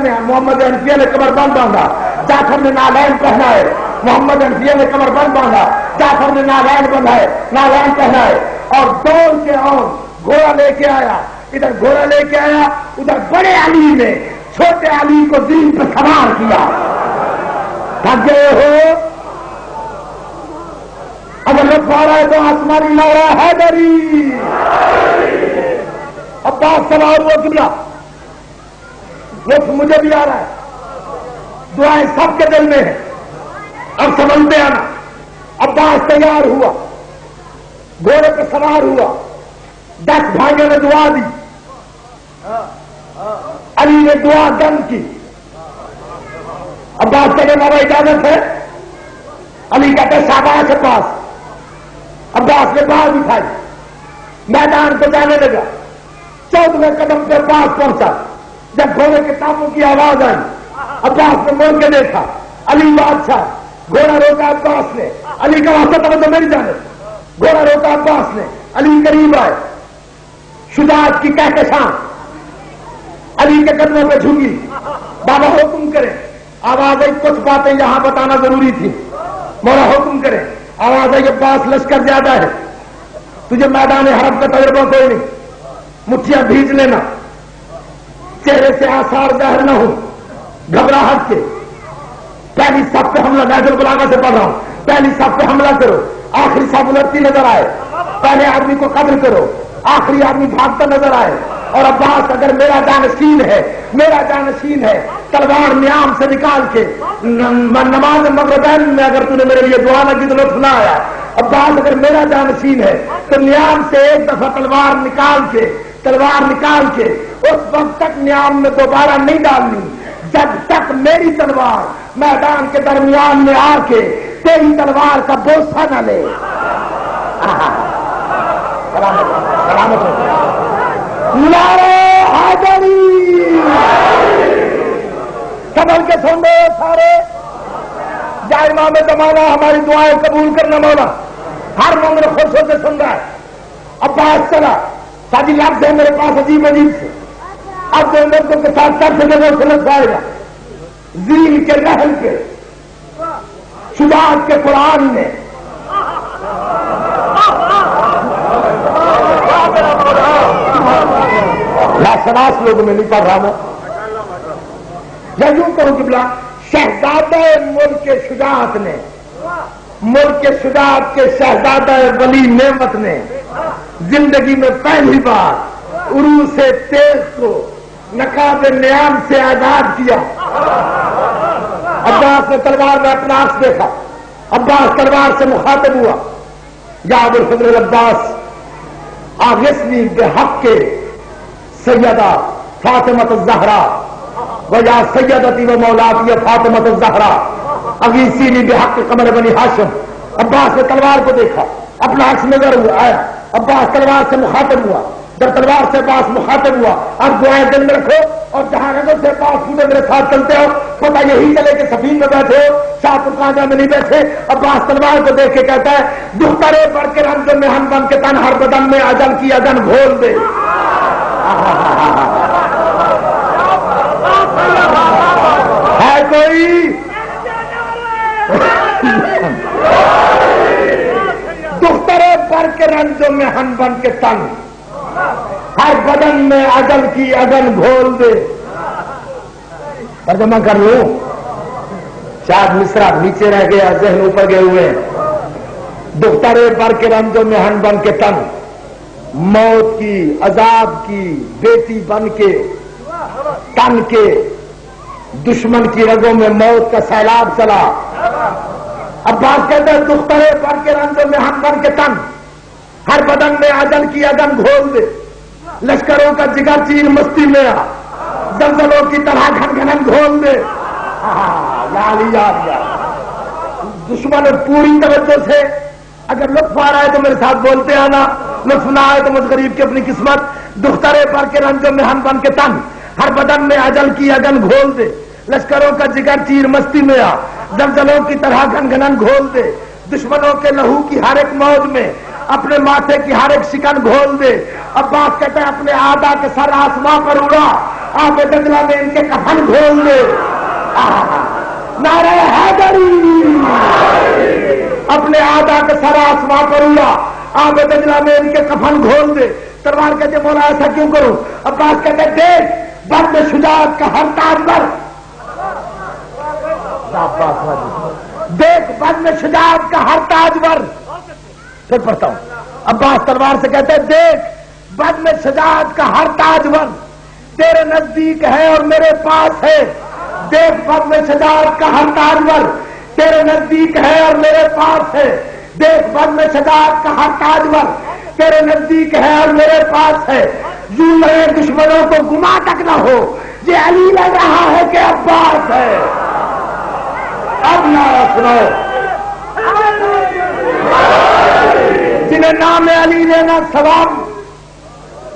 نے کمر بند باندھا, جعفر نے نالین پہنائے, محمد حنفیہ نے کمر بند باندھا, جعفر نے نالین پہنائے, اور دوڑ کے اور گھوڑا لے کے آیا. ادھر گھوڑا لے کے آیا, ادھر بڑے علی نے چھوٹے علی کو دین پہ سوار کیا. تھک گئے ہو, اگر لطف آ رہا ہے تو آسمانی نعرہ حیدری. عباس سوار ہوا قبلہ, لطف مجھے بھی آ رہا ہے, دعائیں سب کے دل میں ہیں. اب سمجھتے آنا. عباس تیار ہوا, گھوڑے پہ سوار ہوا, 10 بھائیوں نے دعا دی, علی نے دعا دم کی. عباس کہنے والا اجازت ہے, علی کہتے شاباش کے پاس. عباس نے باہر اٹھائی, میدان پہ جانے لگا. 14ویں قدم پہ عباس پہنچا. جب گھوڑے کے ٹانپوں کی آواز آئی, عباس نے موڑ کے دیکھا, علی بادشاہ. گھوڑا روکا عباس نے, علی کا واسطہ توجہ میری جانب. گھوڑا روکا عباس نے, علی قریب آئے. شجاعت کی کہکشاں علی کے قدموں پہ جھکی. بابا حکم کرے. آواز آئی, کچھ باتیں یہاں بتانا ضروری تھی. مولا حکم کرے. آواز آئی, عباس لشکر زیادہ ہے, تجھے میدان حرب کا تجربہ کوئی نہیں, مٹھیاں بھیج لینا, چہرے سے آثار ظاہر نہ ہو, گھبراہٹ کے. پہلی صف پہ حملہ, نیت البلاغہ سے پڑھ رہا ہوں, پہلی صف پہ حملہ کرو, آخری صف الٹتی نظر آئے. پہلے آدمی کو قتل کرو, آخری آدمی بھاگتا نظر آئے. اور عباس اگر میرا جانشین ہے, تلوار نیام سے نکال کے نماز مغربین میں اگر تُو نے میرے لیے دعا نہ کی تو لطف نہ آیا. عباس اگر میرا جانشین ہے تو نیام سے ایک دفعہ تلوار نکال کے تلوار نکال کے اس وقت تک نیام میں دوبارہ نہیں ڈالنی جب تک میری تلوار میدان کے درمیان میں آ کے تیری تلوار کا بوسہ نہ لے. سلامت ہو. نعرہ حیدری. سبل کے سن دو سارے. یا امام زمانہ ہماری دعائیں قبول کرنا مولا. ہر مومن خوش ہو کے سن رہا ہے. عباس چلا سادی لفظ ہے میرے پاس عجیب عجیب سے. اب جو لوگوں کے ساتھ سب سے جگہ سلط آئے گا. ذیل کے رحل کے شجاعت کے قرآن نے لاشناس لوگوں میں نہیں پڑھ رہا میں یا یوں کروں قبلہ شہزادہ ملک کے شجاعت نے ملک کے شجاعت کے شہزادہ ولی نعمت نے زندگی میں پہلی بار عروج سے تیز کو نقاب نیام سے آزاد کیا. عباس نے تلوار میں اپنا عکس دیکھا. عباس تلوار سے مخاطب ہوا. یا ابوالفضل العباس آغثنی بحق کے سیدہ فاطمۃ الزہرا و یا سیدتی و مولاتی فاطمۃ الزہرا اغیثینی بحق قمر بنی ہاشم. عباس نے تلوار کو دیکھا. اپنا عکس نظر ہوا آیا. عباس تلوار سے مخاطب ہوا. جب تلوار سے پاس مخاطب ہوا اب دعائیں دل میں رکھو اور جہاں نظر سے پاس پوچھے میرے ساتھ چلتے ہو پتہ یہی چلے کہ سفین میں بیٹھے ہو شاہ پرکاجہ میں نہیں بیٹھے. عباس تلوار کو دیکھ کے کہتا ہے دخترے بڑھ کے رنگ میں ہم بن کے تن ہر بدن میں اجل کی اذن گھول دے. ہے کوئی دخترے بڑھ کے رنگ میں ہم بن کے تن ہر بدن میں اجل کی اگن گھول دے. ترجمہ کر لوں شاید مصرع نیچے رہ گیا ذہن اوپر گئے ہوئے. دخترے پر کے رنجوں میں ہن بن کے تن موت کی عذاب کی بیٹی بن کے تن کے دشمن کی رگوں میں موت کا سیلاب چلا. عباس کہتے ہیں دخترے پر کے رنجوں میں ہن بن کے تن ہر بدن میں اجل کی اگن گھول دے. لشکروں کا جگر چیر مستی میں آ زلزلوں کی طرح گھن گھنن گھول دے. دشمن پوری توجہ سے اگر لطف آ رہا ہے تو میرے ساتھ بولتے آنا, لطف نہ آئے تو مجھ غریب کی اپنی قسمت. دخترے پر کے رنجوں میں ہم بن کے تن ہر بدن میں اجل کی اگن گھول دے. لشکروں کا جگر چیر مستی میں آ زلزلوں کی طرح گھن گھنن گھول دے. دشمنوں کے لہو کی ہر ایک موج میں اپنے ماتھے کی ہر ایک شکن گھول دے. عباس کہتے ہیں اپنے آدھا کے سر آسماں پر اڑا آب دجلہ میں ان کے کفن گھول دے. نعرہ حیدری. اپنے آدھا کے سر آسماں پر اڑا آب دجلہ میں ان کے کفن گھول دے. تلوار کہتے مولا ایسا کیوں کروں؟ عباس کہتے دیکھ برد شجاعت کا ہر تاجور دیکھ برد شجاعت کا ہر تاجور. پھر پڑھتا ہوں. عباس تلوار سے کہتے ہیں دیکھ بد میں شجاعت کا ہر تاجور تیرے نزدیک ہے اور میرے پاس ہے. دیکھ بد میں شجاعت کا ہر تاجور تیرے نزدیک ہے اور میرے پاس ہے. دیکھ بد میں شجاعت کا ہر تاجور تیرے نزدیک ہے اور میرے پاس ہے. یوں میرے دشمنوں کو گما تک نہ ہو یہ علی لگ رہا ہے کہ عباس ہے. اب نعرہ سنو جنہیں نام علی لینا ثواب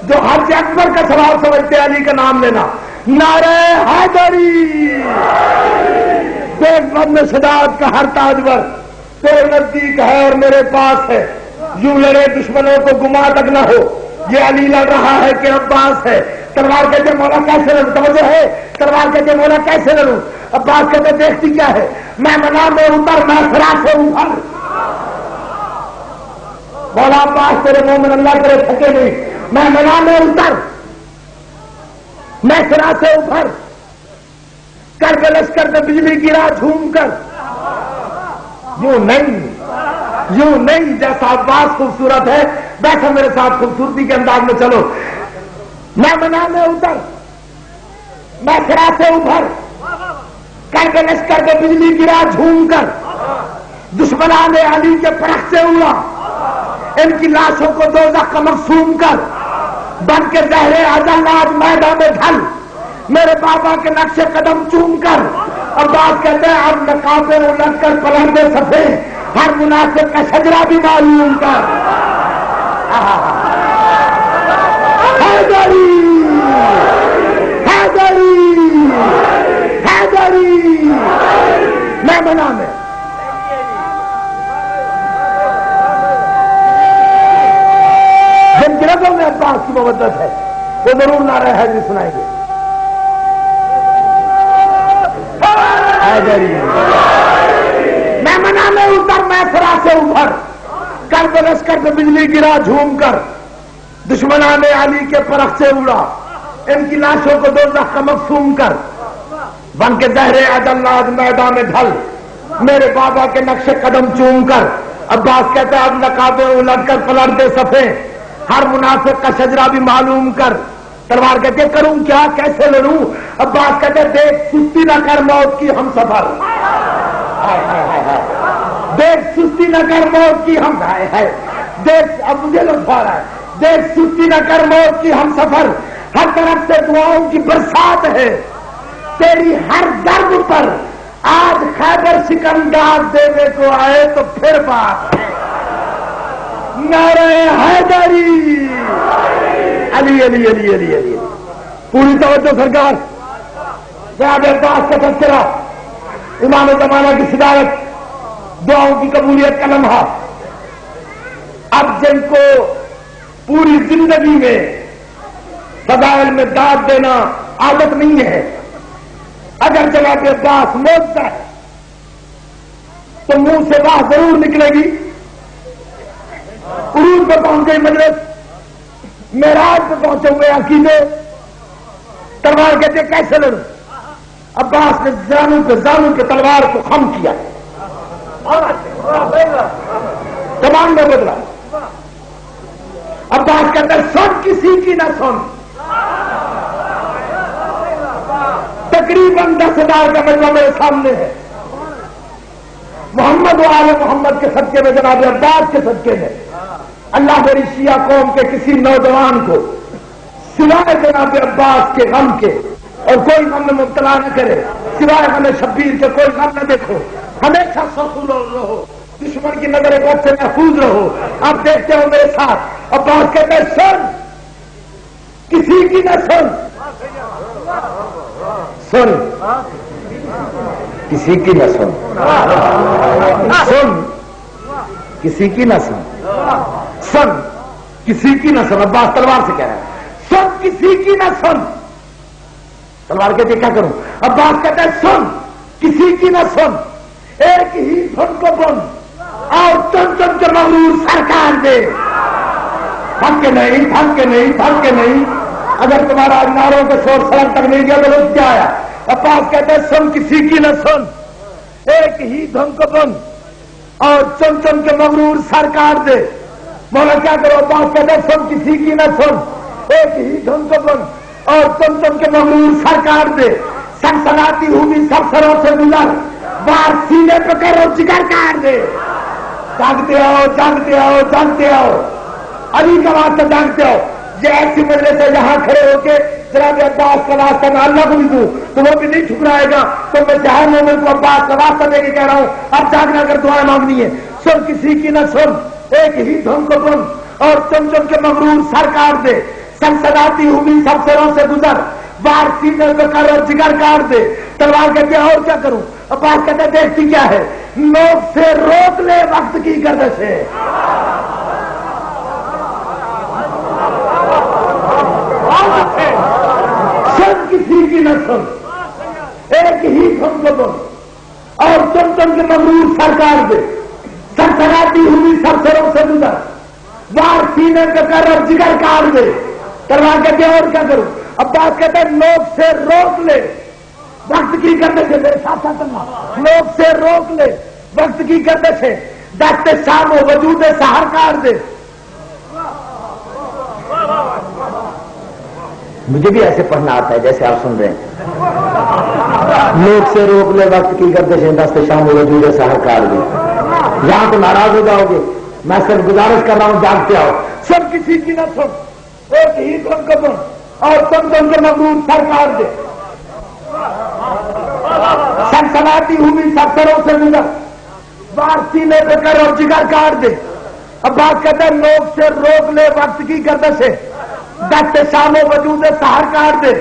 جو حج اکبر کا ثواب سمجھتے علی کا نام لینا. نعرہ حیدری. دیکھ بد میں شجاعت کا ہر تاجور تیرے نزدیک ہے اور میرے پاس ہے. یوں لڑے دشمنوں کو گما تک نہ ہو یہ علی لڑ رہا ہے کہ عباس ہے. تلوار کہتے مولا کیسے لڑوں؟ توجہ ہے. تلوار کہتے مولا کیسے لڑوں؟ عباس کہتے دیکھتی کیا ہے میں منا میں اتر میں خرا سے اوپر. مولا عباس تیرے مومن اللہ کرے تھکے نہیں میں منا میں اتر میں خرا سے اوپر کر کے لشکر میں بجلی گرا جھوم کر. یوں نہیں جیسا عباس خوبصورت ہے بیٹھا میرے ساتھ خوبصورتی کے انداز میں چلو. میں منا میں اتر میں خرا سے اوپر کر کے لشکر میں بجلی گرا جھوم کر. دشمنان علی کے پرخ سے اڑا ان کی لاشوں کو دوزخ کا مقصوم کر. بن کے زہرے اجل آج میدان میں ڈھل میرے بابا کے نقش قدم چوم کر عباس کہتے ہیں اب نقابیں الٹ کر پلٹ دے سفے ہر مناسب کا شجرا بھی معلوم کر حیدری حیدری حیدری میں بنا میں جن گرگوں میں عباس کی مودت ہے وہ ضرور نعرہ حیدری سنائیں گے. میں منا میں اتر میں فرا سے ابھر کر برس کر بجلی گرا جھوم کر دشمنان علی کے پرخ سے اڑا ان کی لاشوں کو دوزخ کا مقصوم کر بن کے زہرے اجل آج میدان میں ڈھل میرے بابا کے نقش قدم چوم کر عباس کہتے ہیں اب نقابیں الٹ کر پلٹ دے صفے ہر منافق کا شجرا بھی معلوم کر. تلوار کہتے کروں کیا کیسے لڑوں عباس کہتے دیکھ سستی نہ کر موت کی ہم سفر دیکھ سستی نہ کر موت کی ہم دیکھ اب مجھے لطف آ رہا ہے دیکھ سستی نہ کر موت کی ہم سفر ہر طرف سے دعاؤں کی برسات ہے تیری ہر درد پر آج خیبر سکندر دینے کو آئے تو پھر بات نعرہ حیدری علی علی علی علی علی پوری توجہ سرکار جناب عباس کا تذکرہ امام زمانہ کی صدارت دعاؤں کی قبولیت کا لمحہ. اب جن کو پوری زندگی میں فضائل میں داد دینا عادت نہیں ہے اگر جناب عباس موجودہ ہے تو منہ سے بات ضرور نکلے گی. عروج پہ پہنچ گئی مجلس معراج پہ پہنچے ہوئے عقیدے تلوار کہتے کیسے لڑوں عباس نے زانو پہ تلوار کو خم کیا زبان میں بدلا. عباس کہتے سن کسی کی نہ سن تقریباً 10,000 کا مجمع میرے سامنے ہے محمد و آل محمد کے صدقے میں جناب عباس کے صدقے میں اللہ میری شیعہ قوم کے کسی نوجوان کو سوائے جناب عباس کے غم کے اور کوئی غم میں مبتلا نہ کرے سوائے غم شبیر کے کوئی غم نہ دیکھو ہمیشہ سخت رہو دشمن کی نظر بد سے محفوظ رہو. آپ دیکھتے ہو میرے ساتھ عباس کہتے ہیں سن کسی کی نہ سن سن کسی کی نہ سن سن کسی کی نہ سن سن کسی کی نہ سن. عباس تلوار سے کہہ رہا ہے سن کسی کی نہ سن. تلوار کہتے کیا کروں عباس کہتا ہے سن کسی کی نہ سن ایک ہی دھن کو بن اور چن چن کے مغرور سرکار دے تھک کے نہیں تھک کے نہیں تھک کے نہیں. اگر تمہارا ناروں کے شور سڑک تک نہیں گیا تو لوگ کیا آیا. عباس کہتا ہے سن کسی کی نہ سن ایک ہی دھن کو بن اور چن چن کے مغرور سرکار دے. مولا کیا کرو عباس کہتا ہے سن کسی کی نہ سن ایک ہی دھن کو بن اور چن چن کے مغرور سرکار دے. سنسناتی ہوئی سب سروں سے گزر بار سینے پہ کرو جگر کار دے. جاگتے آؤ جاگتے آؤ جاگتے آؤ علی کا واسطہ جاگتے آؤ. یہ ایسی مجلس سے یہاں کھڑے ہو کے جناب عباس کا واسطہ میں اللہ کو بھی دوں تو وہ بھی نہیں ٹھکرائے گا. تو میں چاہے مومن کو عباس کا واسطہ دے کے کہہ رہا ہوں اب جاگنا کر دعائیں مانگنی ہے. سن کسی کی نہ سن ایک ہی دھن کو بن اور چم چم کے مغرور سرکار دے. سنسناتی ہوئی سب سروں سے گزر بار سینے پہ کر اور جگر کاٹ دے. تلوار کہتے ہیں اور کیا کروں عباس کہتے ہیں دیکھتی کیا ہے نوک سے روک لے وقت کی گردش ہے. سن کسی کی نہ سن ایک ہی دھن کو بن اور چم چم کے مغرور سرکار دے. سنسناتی ہوئی سب سروں سے گزر بار سینے پہ کر اور جگر کاٹ دے. تلوار کہتے ہیں اور کیا کروں عباس کہتے ہیں لوگ سے روک لے وقت کی گردش ہے. میرے ساتھ ساتھ لوگ سے روک لے وقت کی گردش ہے. دست شام و وجود سحر کاٹ دے. مجھے بھی ایسے پڑھنا آتا ہے جیسے آپ سن رہے ہیں. لوگ سے روک لے وقت کی گردش ہے دست شام و وجود سحر کاٹ دے. یہاں تو ناراض ہو جاؤ گے میں صرف گزارش کر رہا ہوں جاگتے آؤ. سب کسی کی نہ سن ایک ہی قدم اور تم کے مغرور سر کاٹ دے. سنسناتی ہوئی سفروں سے گزر بار سینے پہ کر اور جگر کاٹ دے. اب بات کہتے ہیں لوگ سے روک لے وقت کی گردش سے دست شام و وجود سہار کاٹ دے.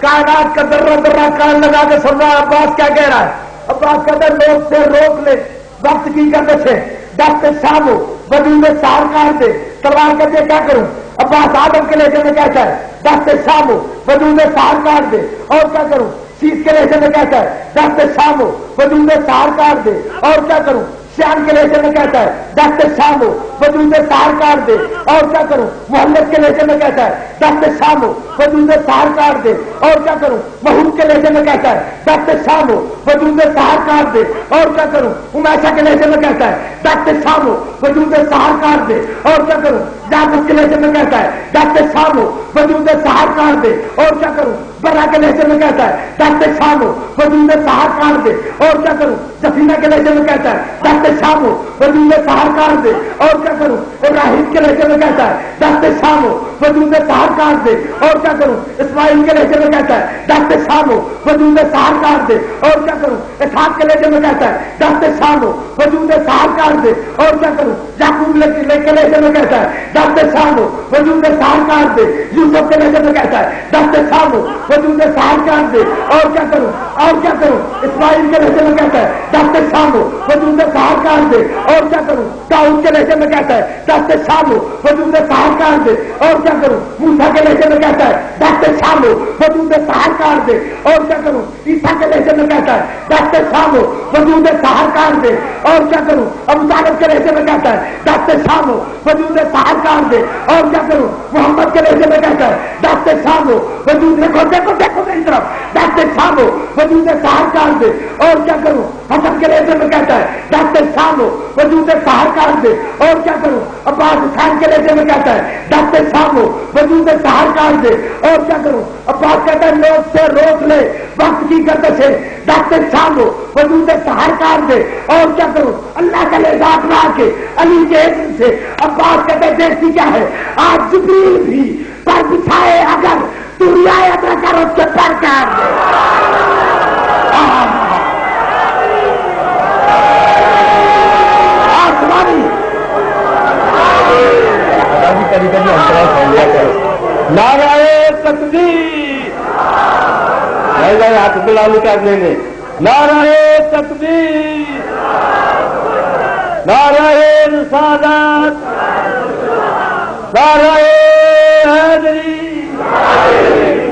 کائنات کا درہ درہ کان لگا کے سن رہا ہے عباس کیا کہہ رہا ہے. عباس کہتے ہیں لوگ سے روک لے وقت کی گردش سے دست شام و وجود سہار کاٹ دے. تلوار کہتے کیا کروں. عباس آدم کے لہجے میں کہتا ہے دست شام و وجود سہار کاٹ دے. اور کیا کروں. شیش کے لہجے میں کہتا ہے دست شام و وجود سہار کاٹ دے. اور کیا کروں. شیان کے لہجے میں کہتا ہے دست شام ہو وجود سہار کاٹ دے. اور کیا کروں. محمد کے لہجے میں کہتا ہے دست شام ہو وجود سہار کاٹ دے. اور کیا کروں. محمود کے لہجے میں کہتا ہے دست شام ہو وجود سہار کاٹ دے. اور کیا کروں. امیشا کے لہجے میں کہتا ہے دست شام ہو وجود سہار کاٹ دے. اور کیا کروں. جابس کے لہجے میں کہتا ہے دست شام ہو وجود سہار کاٹ دے. اور کیا کروں. برا کے لہجے میں کہتا ہے دست شام ہو وجود سہار کاٹ دے. اور کیا کروں. جفینہ کے لہجے میں کہتا ہے دست شام ہو وجود سہار کاٹ دے. اور کیا کروں. ابراہیم کے لہجے میں کہتا ہے دست شام ہو وجود سہار کاٹ دے. اور کیا کروں. اسماعیل کے لہجے میں کہتا ہے دست شام ہو وجود سہار کاٹ دے. اور کیا کروں. اسحاق کے لہجے میں کہتا ہے دست شام ہو وجود سہار کاٹ دے. اور کیا کروں. یعقوب کے لہجے میں کہتا ہے دست شام ہو وجود سہار کاٹ دے. یوسف کے لہجے میں کہتا ہے دست شام ہو وجود سہار کاٹ دے. اور کیا کروں. اور کیا کروں. اسماعیل کے لہجے میں کہتا ہے دست شام ہو وجود سہار کاٹ دے. اور کیا کروں. داؤد کے لہجے میں کہتا ہے دست شام ہو وجود سہار کاٹ دے. اور کیا کروں. موسیٰ کے لہجے میں کہتا ہے دست شام ہو وجود سہار کاٹ دے. اور کیا کروں. عیسیٰ کے لہجے میں کہتا ہے دست شام ہو وجود سہار کاٹ دے. اور کیا کروں. ابو طالب کے لہجے میں کہتا ہے دست شام ہو وجود سہار کاٹ دے. اور کیا کروں. محمد کے لہجے میں کہتا ہے دست شام ہو وجود دیکھو دیکھو دیکھو میری طرف دست شام ہو وجود سہار کاٹ دے. اور کیا کروں. حسن کے لہجے میں کہتا ہے دست شام ہو وجود سہار کاٹ دے. اور کیا کروں. عباس خان کے لہجے میں کہتا ہے دست شام ہو وجود سہار کاٹ دے. اور کیا کروں. عباس کہتا ہے لوگ سے روک لے وقت کی گردش سے دست شام ہو وجود سہار کاٹ دے. اور کیا کروں. اللہ کا لہجہ اپنا کے علی کے علم سے عباس کہتے ہیں دیکھتی کیا ہے. آج جبریل بھی پر بچھائے اگر تو رعایت نہ کرو اس کے پر کاٹ دے. نعرہ تکبیر. ہاتھ بلال کر دیں گے. نعرہ تکبیر. نعرہ رسالت. نعرہ حیدری.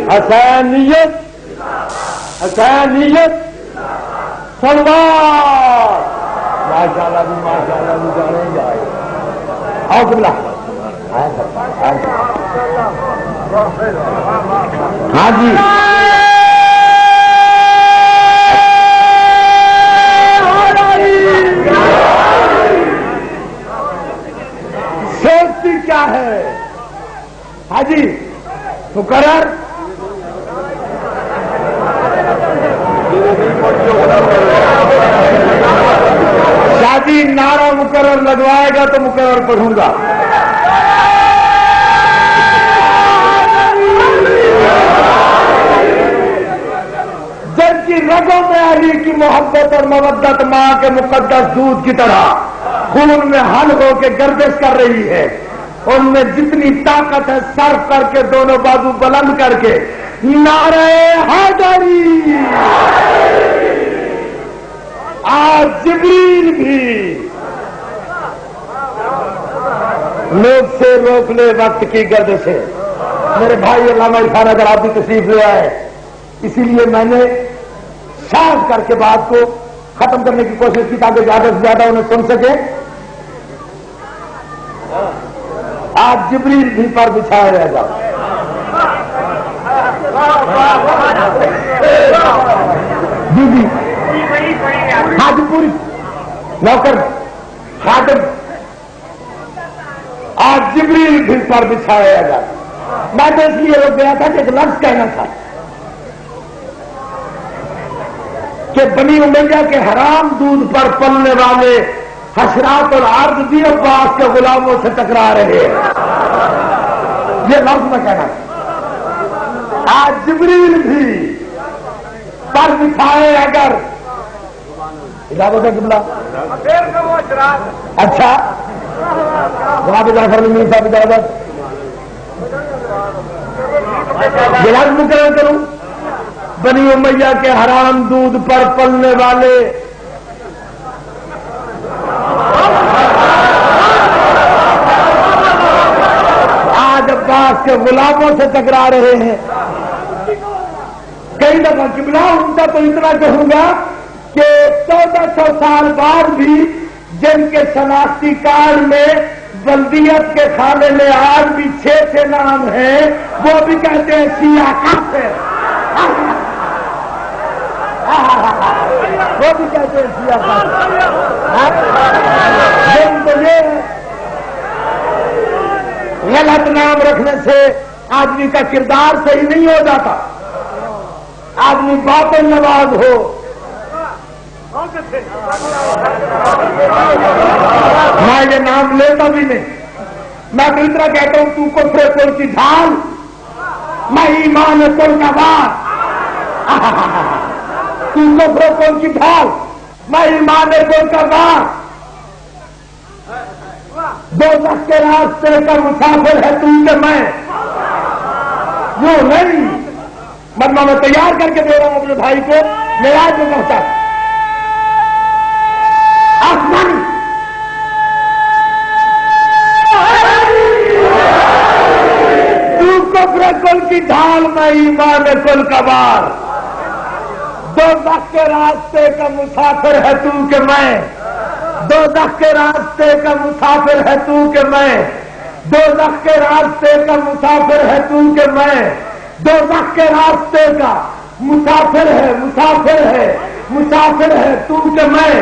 حسینیت. حسینیت. سلوار. ماشاءاللہ بھی ماشاءاللہ بھی جانے جائے. اعوذ باللہ. ہاں جی. سوچتی کیا ہے. ہاں جی. مقرر. شادی نعرہ مقرر لگوائے گا تو مقرر پڑھوں گا. جن کی رگوں میں علی کی محبت اور مودت ماں کے مقدس دودھ کی طرح خون میں حل ہو کے گردش کر رہی ہے. ان میں جتنی طاقت ہے صرف کر کے دونوں بازو بلند کر کے نعرہ حیدری. آج جبریل بھی لوگ سے روک لے وقت کی گردش سے. میرے بھائی علامہ عرفان اگر آپ بھی تشریف لے آئے, اسی لیے میں نے شاذ کر کے بات کو ختم کرنے کی کوشش کی تاکہ زیادہ سے زیادہ انہیں سن سکے. آج جبریل بھی پر بچھایا رہ جا. جی جی حاجی پوری نوکر خادم. آج جبریل بھی پر بچھایا رہ جا. میں تو اس لیے رک گیا تھا کہ ایک لفظ کہنا تھا کہ بنی امیہ کے حرام دودھ پر پلنے والے حشرات الارض بھی عباس کے غلاموں سے ٹکرا رہے ہیں. یہ لفظ میں کہنا آج جبریل بھی پر بٹھائے اگر اجازت ہے قبلہ اچھا جناب جعفر میر صاحب اجازت جلال مقرر کروں بنی امیہ کے حرام دودھ پر پلنے والے آج عباس کے غلاموں سے ٹکرا رہے ہیں. کئی دفعہ قبلہ ان کا تو اتنا کہوں گا کہ 1400 سال بعد بھی جن کے شناختی کارڈ میں بلدیت کے خانے میں آج بھی 6 نام ہیں وہ بھی کہتے ہیں سیاہ کافر. وہ بھی کہتے ہیں سیاہ کافر. تو یہ غلط نام رکھنے سے آدمی کا کردار صحیح نہیں ہو جاتا. آدمی باطن نواز ہو. میں یہ نام لیتا بھی نہیں. میں تو اتنا کہتا ہوں تو کفر کل کی ڈھال میں ایمان کل کا بار. تو کفر کل کی ڈھال میں ایمان کل کا بار. دوزخ کے راستے کا مسافر ہے تو کہ میں یوں نہیں. مطلب میں تیار کر کے دے رہا ہوں اپنے بھائی کو. میرا جو پہنچا آسمان تو کفر کل کی ڈھال میں ایمان کل کا بار. دوزخ کے راستے کا مسافر ہے تو کہ میں. دوزخ کے راستے کا مسافر ہے تو کہ میں. دوزخ کے راستے کا مسافر ہے تو کہ میں. دوزخ کے راستے کا مسافر ہے مسافر ہے مسافر ہے تو کہ میں.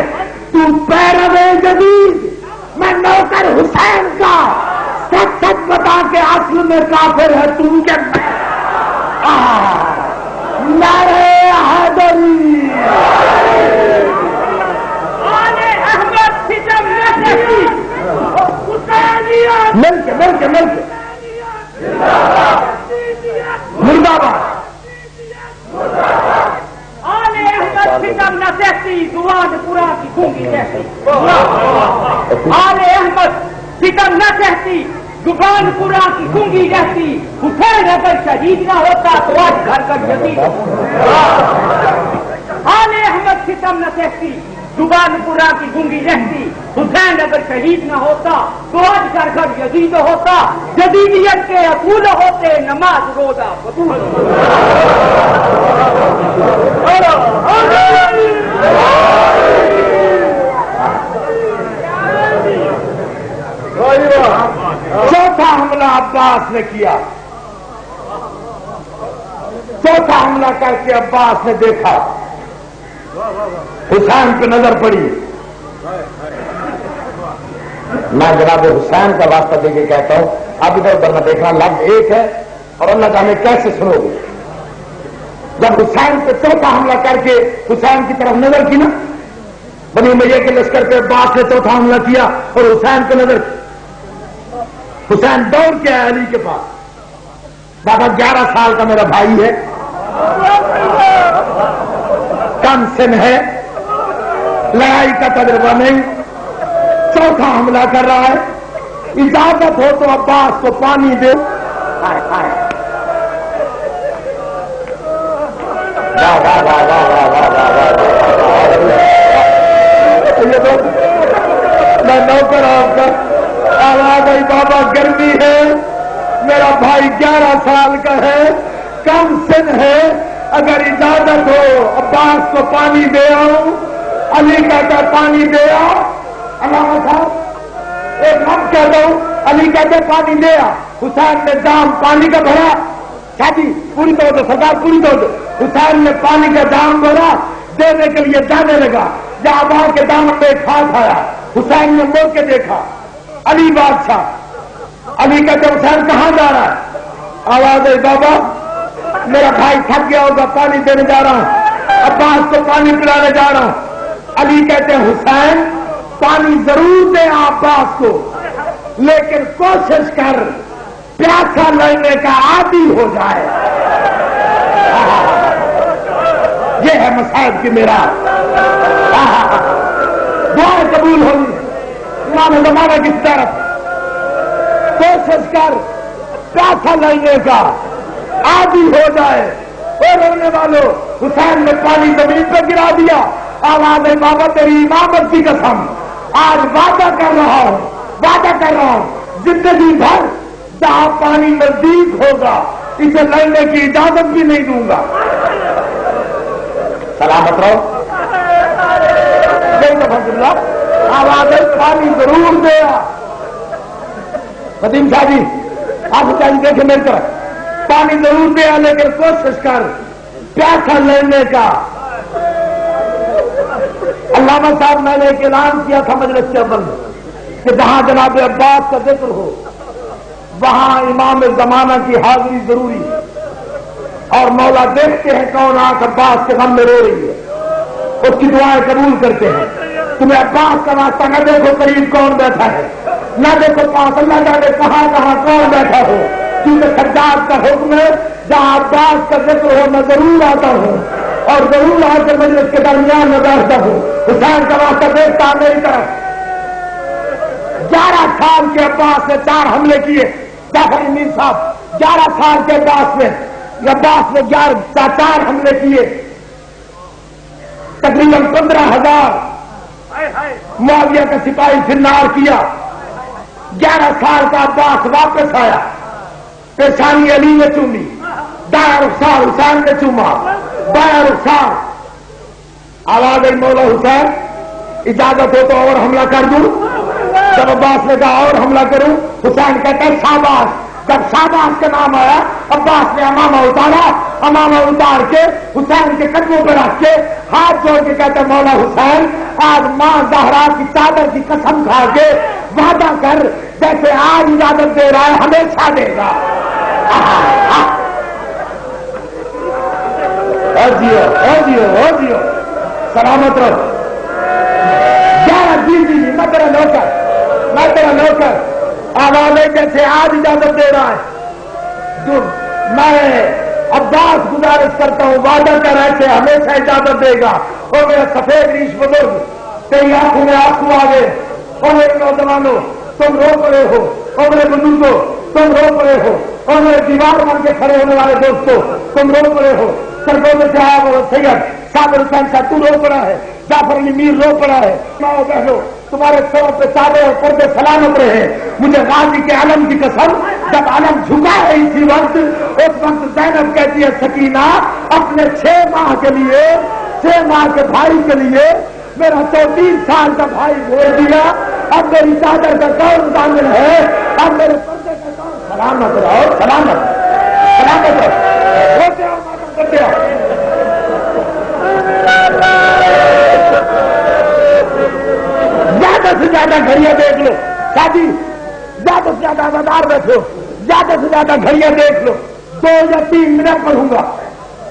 تو پیروے جدید میں نوکر حسین کا سچ سچ بتا کے اصل میں کافر ہے تو کہ میں. نعرے حیدری مل کے مرد آباد. آل احمد ستم نہ سہتی زبان پورا کی گونگی جیسی. آل احمد ستم نہ سہتی زبان پورا کی گونگی جیسی. حسین اگر شہید نہ ہوتا تو آج گھر کا جدید. آل احمد ستم نہ سہتی زبان پورا کی گونگی رہتی. حسین اگر شہید نہ ہوتا تو آج گھر گھر یزید ہوتا. جدیدیت کے اصول ہوتے نماز روزہ فضول. چوتھا حملہ عباس نے کیا. چوتھا حملہ کر کے عباس نے دیکھا حسین پہ نظر پڑی. میں جناب حسین کا واسطہ دے کے کہتا ہوں اب ادھر ادھر میں دیکھنا لفظ ایک ہے اور اللہ جانے کیسے سنو گے. جب حسین پہ چوتھا حملہ کر کے حسین کی طرف نظر کی نا بنی امیہ کے لشکر پہ عباس نے چوتھا حملہ کیا اور حسین پہ نظر کی. حسین دوڑ کے آیا علی کے پاس. بابا 11 سال کا میرا بھائی ہے کم سن ہے لڑائی کا تجربہ نہیں. چوتھا حملہ کر رہا ہے. اجازت ہو تو عباس کو پانی دے. میں نوکر آپ کا آواز آئی بابا گرمی ہے میرا بھائی 11 سال کا ہے کم سن ہے اگر اجازت ہو عباس کو پانی دے آؤں. علی کہتا پانی دے آؤ. علامہ صاحب ایک لفظ کہہ دو. علی کہتے پانی دے آ. حسین نے جام پانی کا بھرا. شادی پوری طور سے سرکار پوری طور سے. حسین نے پانی کا جام بھرا دینے کے لیے جانے لگا. جہاں باہر کے دامن میں ایک ہاتھ آیا. حسین نے موڑ کے دیکھا علی بادشاہ. علی کہتے حسین کہاں جا رہا ہے. آواز ہے بابا میرا بھائی تھک گیا ہوگا پانی دینے جا رہا ہوں. عباس کو پانی پلانے جا رہا ہوں. علی کہتے ہیں حسین پانی ضرور دے عباس کو لیکن کوشش کر پیاسا لڑنے کا عادی ہو جائے. یہ ہے مصائب کی میرا. دعائیں قبول ہوگی. امام زمانہ کی طرف کوشش کر پیاسا لڑنے کا عادی ہو جائے. اور رونے والوں، حسین نے پانی زمین پہ گرا دیا. آواز ہے بابا تیری امامت کی قسم، آج وعدہ کر رہا ہوں زندگی بھر جہاں پانی نزدیک ہوگا اسے لڑنے کی اجازت بھی نہیں دوں گا. سلامت رہو. آواز ہے پانی ضرور دیا. ندیم شاہ جی آپ چاہیے دیکھیں میری طرف. پانی ضرور دیا لیکن کوشش کر پیاسا لڑنے کا. علامہ صاحب میں نے ایک اعلان کیا تھا مجلس کے اول کہ جہاں جناب عباس کا ذکر ہو وہاں امام زمانہ کی حاضری ضروری ہے. اور مولا دیکھتے ہیں کون آنکھ عباس کے غم میں رو رہی ہے، اس کی دعائیں قبول کرتے ہیں. تمہیں عباس کا راستہ نہ دیکھو قریب کون بیٹھا ہے، نہ دیکھو پاس، اللہ جانے کہاں کہاں کون بیٹھا ہو. کیونکہ سجاد کا حکم ہے جہاں عباس کا ذکر ہو میں ضرور آتا ہوں اور ضرور آ کر مجلس کے درمیان میں بیٹھتا ہوں. حسین کا راستہ دیکھتا میری طرف. 11 سال کے عباس نے 4 حملے کیے. جعفر امین صاحب 11 سال کے عباس نے 4 حملے کیے. تقریباً 15,000 معاویہ کا سپاہی فرنار کیا. 11 سال کا عباس واپس آیا. پیشانی علی نے چومی، دائیں رخسار حسین نے چوما، بائیں رخسار. آواز مولا حسین اجازت ہو تو اور حملہ کر دوں. جب عباس نے کہا اور حملہ کروں، حسین کہتا ہے شاباش. جب شاباش کا نام آیا عباس نے امامہ اتارا. امامہ اتار کے حسین کے قدموں پہ رکھ کے ہاتھ جوڑ کے کہتا ہے مولا حسین آج ماں زہرا کی چادر کی قسم کھا کے وعدہ کر جیسے آج اجازت دے رہا ہے ہمیشہ دے گا. جیو سلامت رہو. 11 جی میں تیرا نوکر آواز ہے جیسے آج اجازت دے رہا ہے. میں عباس گزارش کرتا ہوں وعدہ کر ایسے ہمیشہ اجازت دے گا. اور میرا سفید ریش بزرگ تیری آنکھوں میں آنسو آ گئے. اور میرے نوجوانوں تم رو پڑے ہو، اور میرے بزرگوں تم رو پڑے ہو، اور میرے دیوار بن کے کھڑے ہونے والے دوستوں تم رو پڑے ہو. سرگوزے صاحب اور سید صابر حسین صاحب تو رو پڑا ہے. جعفر علی میر رو پڑا ہے. ماؤ بہنوں تمہارے سر پہ چادر اور پردے سلامت رہے. مجھے غازی کے علم کی قسم جب علم جھکا ہے اسی وقت، اس وقت زینب کہتی ہے سکینہ اپنے 6 ماہ کے لیے، 6 ماہ کے بھائی کے لیے میرا 34 سال کا بھائی بھیج دیا. اب میری چادر کا کون ضامن ہے؟ اب میرے پردے کا کون؟ سلامت رہو، سلامت رہو. روتے اور ماتم کرتے ہو. زیادہ سے زیادہ گھڑیاں دیکھ لو شادی، زیادہ سے زیادہ آزادار بیٹھو، زیادہ سے زیادہ گھڑیاں دیکھ لو. 2 یا 3 منٹ پڑھوں گا،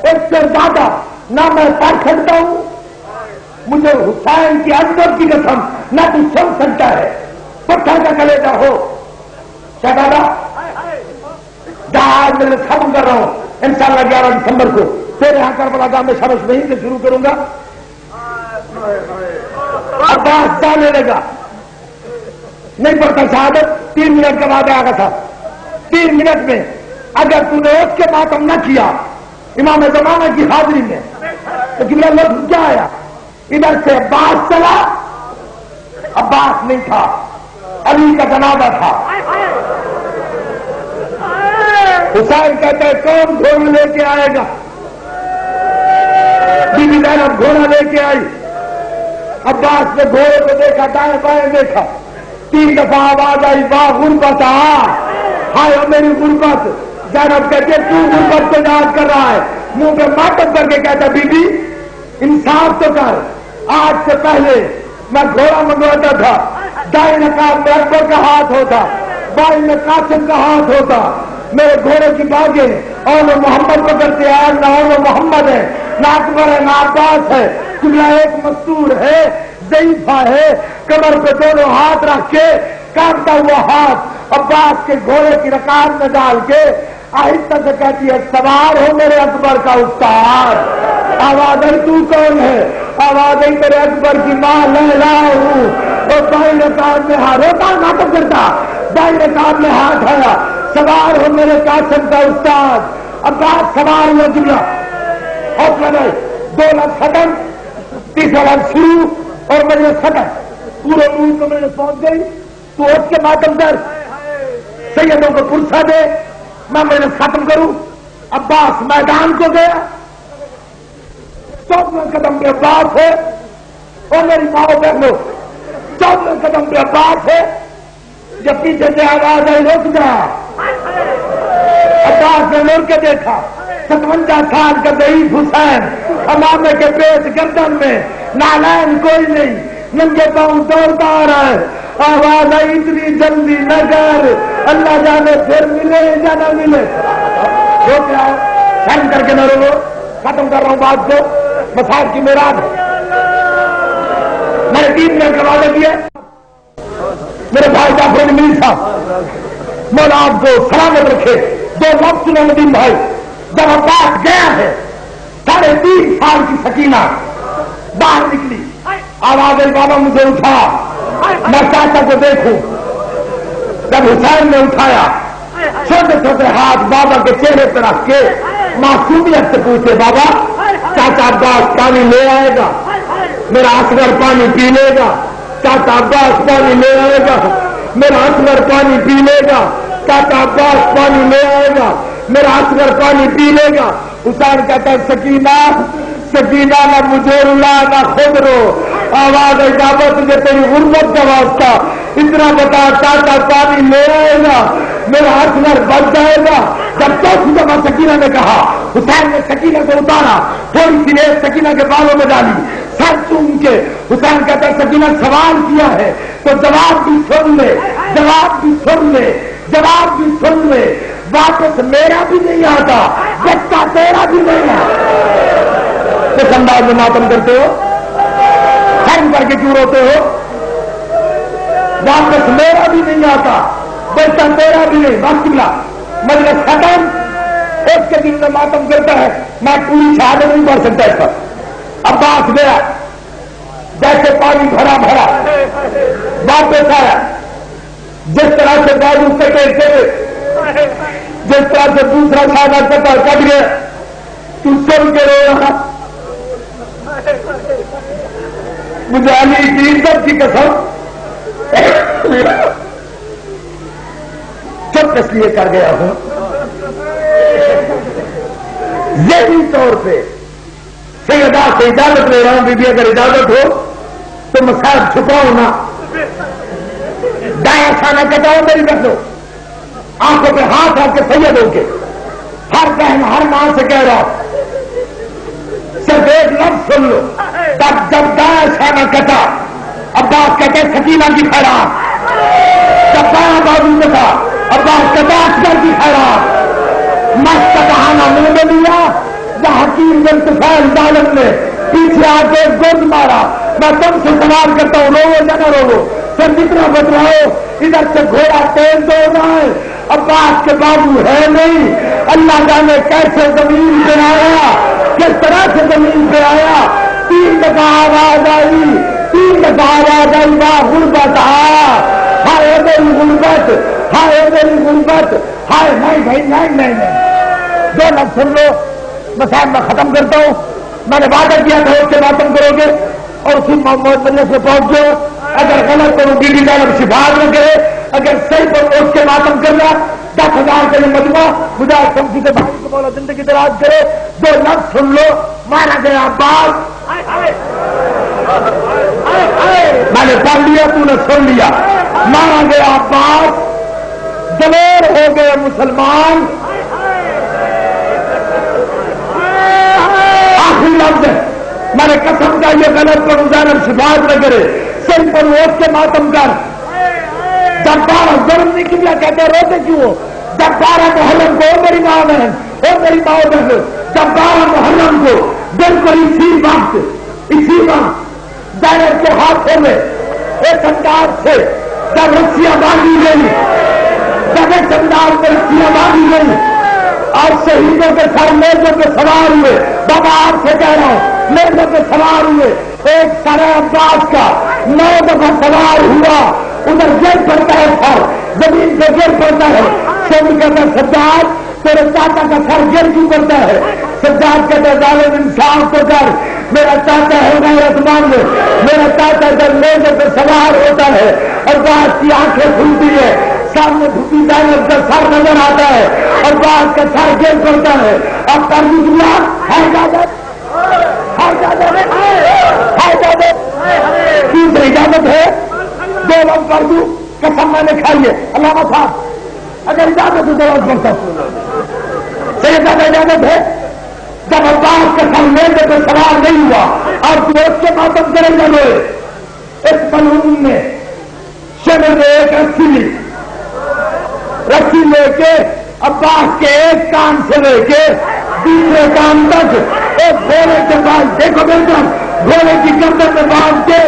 اس سے زیادہ نہ میں پڑھ سکتا ہوں. مجھے حسین کی عظمت کی قسم نہ تو سن سکتا ہے. پتھر کا کلیجہ ہو شہزادہ جہاں میں ختم کر رہا ہوں. انشاءاللہ 11 دسمبر کو تیرے یہاں کربلا گاہ میں شمس نہیں سے شروع کروں گا. عباس جانے لگا نہیں پڑتا شہادت 3 منٹ کا بعد آگا تھا. 3 منٹ میں اگر تو نے اس کے ماتم نہ کیا امام زمانہ کی حاضری میں تو کہ لفظ کیا آیا؟ ادھر سے عباس چلا، عباس نہیں تھا، علی کا جنازہ تھا. حسین کہتے ہیں کون گھوڑا لے کے آئے گا؟ بی بی زینب گھوڑا لے کے آئی. عباس نے گھوڑے کو دیکھا، دائیں بائیں دیکھا. 3 دفعہ آواز آئی واہ غربت، ہائے میری غربت. زینب کہتے تو غربت کو یاد کر رہا ہے. منہ پہ ماتم کر کے کہتا بی بی انصاف تو کر. آج سے پہلے میں گھوڑا منگواتا تھا، دائیں نقاب میں اکبر کا ہاتھ ہوتا، بائیں میں قاسم کا ہاتھ ہوتا. میرے گھوڑے کی باغیں اور وہ محمد پکڑتے ہیں، نہ وہ محمد ہے، نہ اکبر ہے، نہ عباس ہے. قبلہ ایک مستور ہے، ضعیفہ ہے، کمر پہ دونوں ہاتھ رکھ کے کاٹتا ہوا ہاتھ عباس کے گھوڑے کی رکاب میں ڈال کے آہستہ سے کہتی ہے سوار ہو میرے اکبر کا استاد۔ آواز آئی تو کون ہے؟ آواز آئی میرے اکبر کی ماں لیلا ہوں۔ اور بائیں رکاب میں ہاتھ روتا ناٹک کرتا، بائیں رکاب میں ہاتھ آیا، سوار ہو میرے قاسم کا استاد۔ عباس سوار ہو دنیا حوصلہ نہیں، 2 لفظ ختم، تیسرا لفظ شروع اور مجلس ختم، پورے ملک کو مجلس پہنچ گئی۔ تو اس کے ماتم در سیدوں کو پرسا دے، میں مجلس ختم کروں۔ عباس میدان کو گیا، 14 قدم پہ عباس ہے، اور میری ماں بہنوں 14 قدم پہ عباس ہے۔ جب پیچھے سے آواز آئی رک جا، عباس نے مڑ کے دیکھا، 57 سال کا ضعیف حسین، امامے کے پیٹ گردن میں نالین کوئی نہیں، ننگے پاؤں دوڑتا آ رہا ہے۔ آواز آئی اتنی جلدی نہ کر، اللہ جانے پھر ملے یا نہ ملے۔ رو کیا شرم کر کے نہ رو، ختم کر رہا ہوں بات کو، مساج کی میراث میں نے 3 منٹ کا وعدہ کیا۔ میرے بھائی جعفر میر صاحب مولا آپ کو سلامت رکھے، 2 لفظ سنو ندیم بھائی۔ جب عباس گیا ہے 3.5 سال کی سکینہ باہر نکلی، آواز آئی بابا مجھے اٹھا، میں چاچا کو دیکھوں۔ جب حسین نے اٹھایا، چھوٹے چھوٹے ہاتھ بابا کے چہرے پر رکھ کے معصومیت سے پوچھے بابا چاچا عباس پانی لے آئے گا؟ میرا اصغر پانی پی لے گا؟ چاچا عباس پانی لے آئے گا؟ میرا اصغر پانی پی لے گا؟ چاچا عباس پانی لے آئے گا؟ میرا اصغر پانی پی لے گا؟ حسین کہتا ہے سکینہ سکینہ نہ مجھے رلا نہ خود رو۔ آواز ہے بابا تجھے تیری غربت کا واسطہ اتنا بتا، چاچا پانی لے آئے گا؟ میرا اصغر بچ جائے گا؟ جب 4 دفعہ سکینہ نے کہا، حسین نے سکینہ کو اتارا، تھوڑی سی ریت سکینہ کے بالوں میں ڈالی، سر چوم کے حسین کہتا ہے سکینہ سوال کیا ہے تو جواب بھی سن لے، جواب بھی سن لے، جواب بھی سن لے۔ واپس میرا بھی نہیں آتا، بچہ تیرا بھی نہیں آتا۔ کس انداز میں ماتم کرتے ہو؟ شرم کر کے کیوں روتے ہو؟ واپس میرا بھی نہیں آتا، بچہ تیرا بھی نہیں۔ وقت ملا، مجلس ختم، اس کے دن میں ماتم کرتا ہے، میں پوری شہادت نہیں پڑھ سکتا اس پر۔ عباس گیا، جیسے پانی بھرا بھرا واپس آیا، جس طرح سے بازو کٹے تھے، جس طرح سے دوسرا سادہ کٹا کٹ گیا، تو چل کے رو رہا۔ مجھے علی کی عزت کی قسم چپ اس لیے کر گیا ہوں، ذہنی طور پہ سیدہ سے اجازت لے رہا ہوں، بی بی اگر اجازت ہو تو مسائل چھپاؤ نہ، دائیں سانہ کٹاؤ میری رکھ دو، آنکھوں پہ ہاتھ رکھ کے سید ہو کے ہر بہن ہر ماں سے کہہ رہا ہوں صرف ایک لفظ سن لو، جب دائیں سانہ کٹا عباس کہتے سکینہ کی خیرات، جب بایاں بازو کٹا عباس کہتا اصغر کی خیرات۔ مست بہانا منہ میں لیا، یا حکیم بن طفیل ظالم نے پیچھے آ کے گرد مارا، میں تم سے سوال کرتا ہوں رو یا نہ رو؟ پھر جتنا بتلاؤ، ادھر سے گھوڑا تیز دوڑ رہا ہے، عباس کے بابو ہے نہیں، اللہ جانے کیسے زمین پہ آیا، کس طرح سے زمین پہ آیا۔ 3 دفعہ آواز آئی، 3 دفعہ آواز آئی، واہ غربت، ہائے میری غربت، ہائے میری غربت، ہائے نہیں بھائی نہیں، 2 لفظ سن لو، مسائل میں ختم کرتا ہوں۔ میں نے وعدہ کیا تھا اس سے ماتم کرو گے اور اسی مجلس سے پہنچ جاؤ، اگر غلط کروں بی بی جانب شفاعت نہ کرے، اگر صحیح پر اس کے ماتم کرنا 10,000 کے لیے مجموعہ مجاہد شمسی کے بھائی کو مولا زندگی دراز کرے۔ 2 لفظ سن لو، مارا گیا عباس، میں نے پڑھ لیا تو نے سن لیا، مارا گیا عباس، دلیر ہو گئے مسلمان۔ آخری لفظ ہے، میں نے قسم کا یہ غلط پر جانب شفاعت نہ کرے، صرف پر وہ اس کے ماتم کر۔ جب 12 ظلم نہیں کیا، کہتے روتے کیوں ہو؟ جب 12 محرم کو میری ماں بہن اور میری ماں بہن، جب 12 محرم کو بالکل اسی وقت دائر کے ہاتھوں میں ایک انداز سے جب رسیاں باندھی گئی، لگے چمدار میں رکھیاں ماری گئی اور شہیدوں کے سر میزوں پہ سوار ہوئے. بابا آپ سے کہہ رہا ہوں میزوں پہ سوار ہوئے. ایک سر عباس کا 9 دفعہ سوار ہوا, ادھر گر پڑتا ہے سر, زمین پہ گر پڑتا ہے. سب کہتا ہے سجاد تیرے چاچا کا سر گر کیوں پڑتا ہے؟ سجاد کہتا ہے ظالم انصاف تو کر, میرا چاچا ہے غیرتمند, میرا چاچا جب میزوں پہ سوار ہوتا ہے اور عباس کی آنکھیں کھلتی ہے, سامنے بھوپی زینب کا سر نظر آتا ہے اور عباس کا سر گر پڑتا ہے. اب کر دیا ہے اجازت, ہے اجازت, ہے اجازت, تیسری اجازت ہے 2 لفظ پڑھ دوں قسم میں نے کھائی ہے. علامہ صاحب اگر اجازت ہے 2 لفظ پڑھتا ہوں. اجازت ہے جب عباس کا سر میزے پہ سوار نہیں ہوا اور دوست کے ماتم کریں گے اس قانون میں شمر میں ایک رسی لے کے عباس کے ایک کان سے لے کے دوسرے کان تک ایک گھوڑے کے پاس دیکھو بالکل گھوڑے کی گردن میں باندھ کے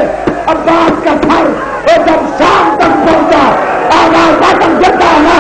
عباس کا سر ایک دم شام تک پہنچا, آواز آ کر جاتا ہے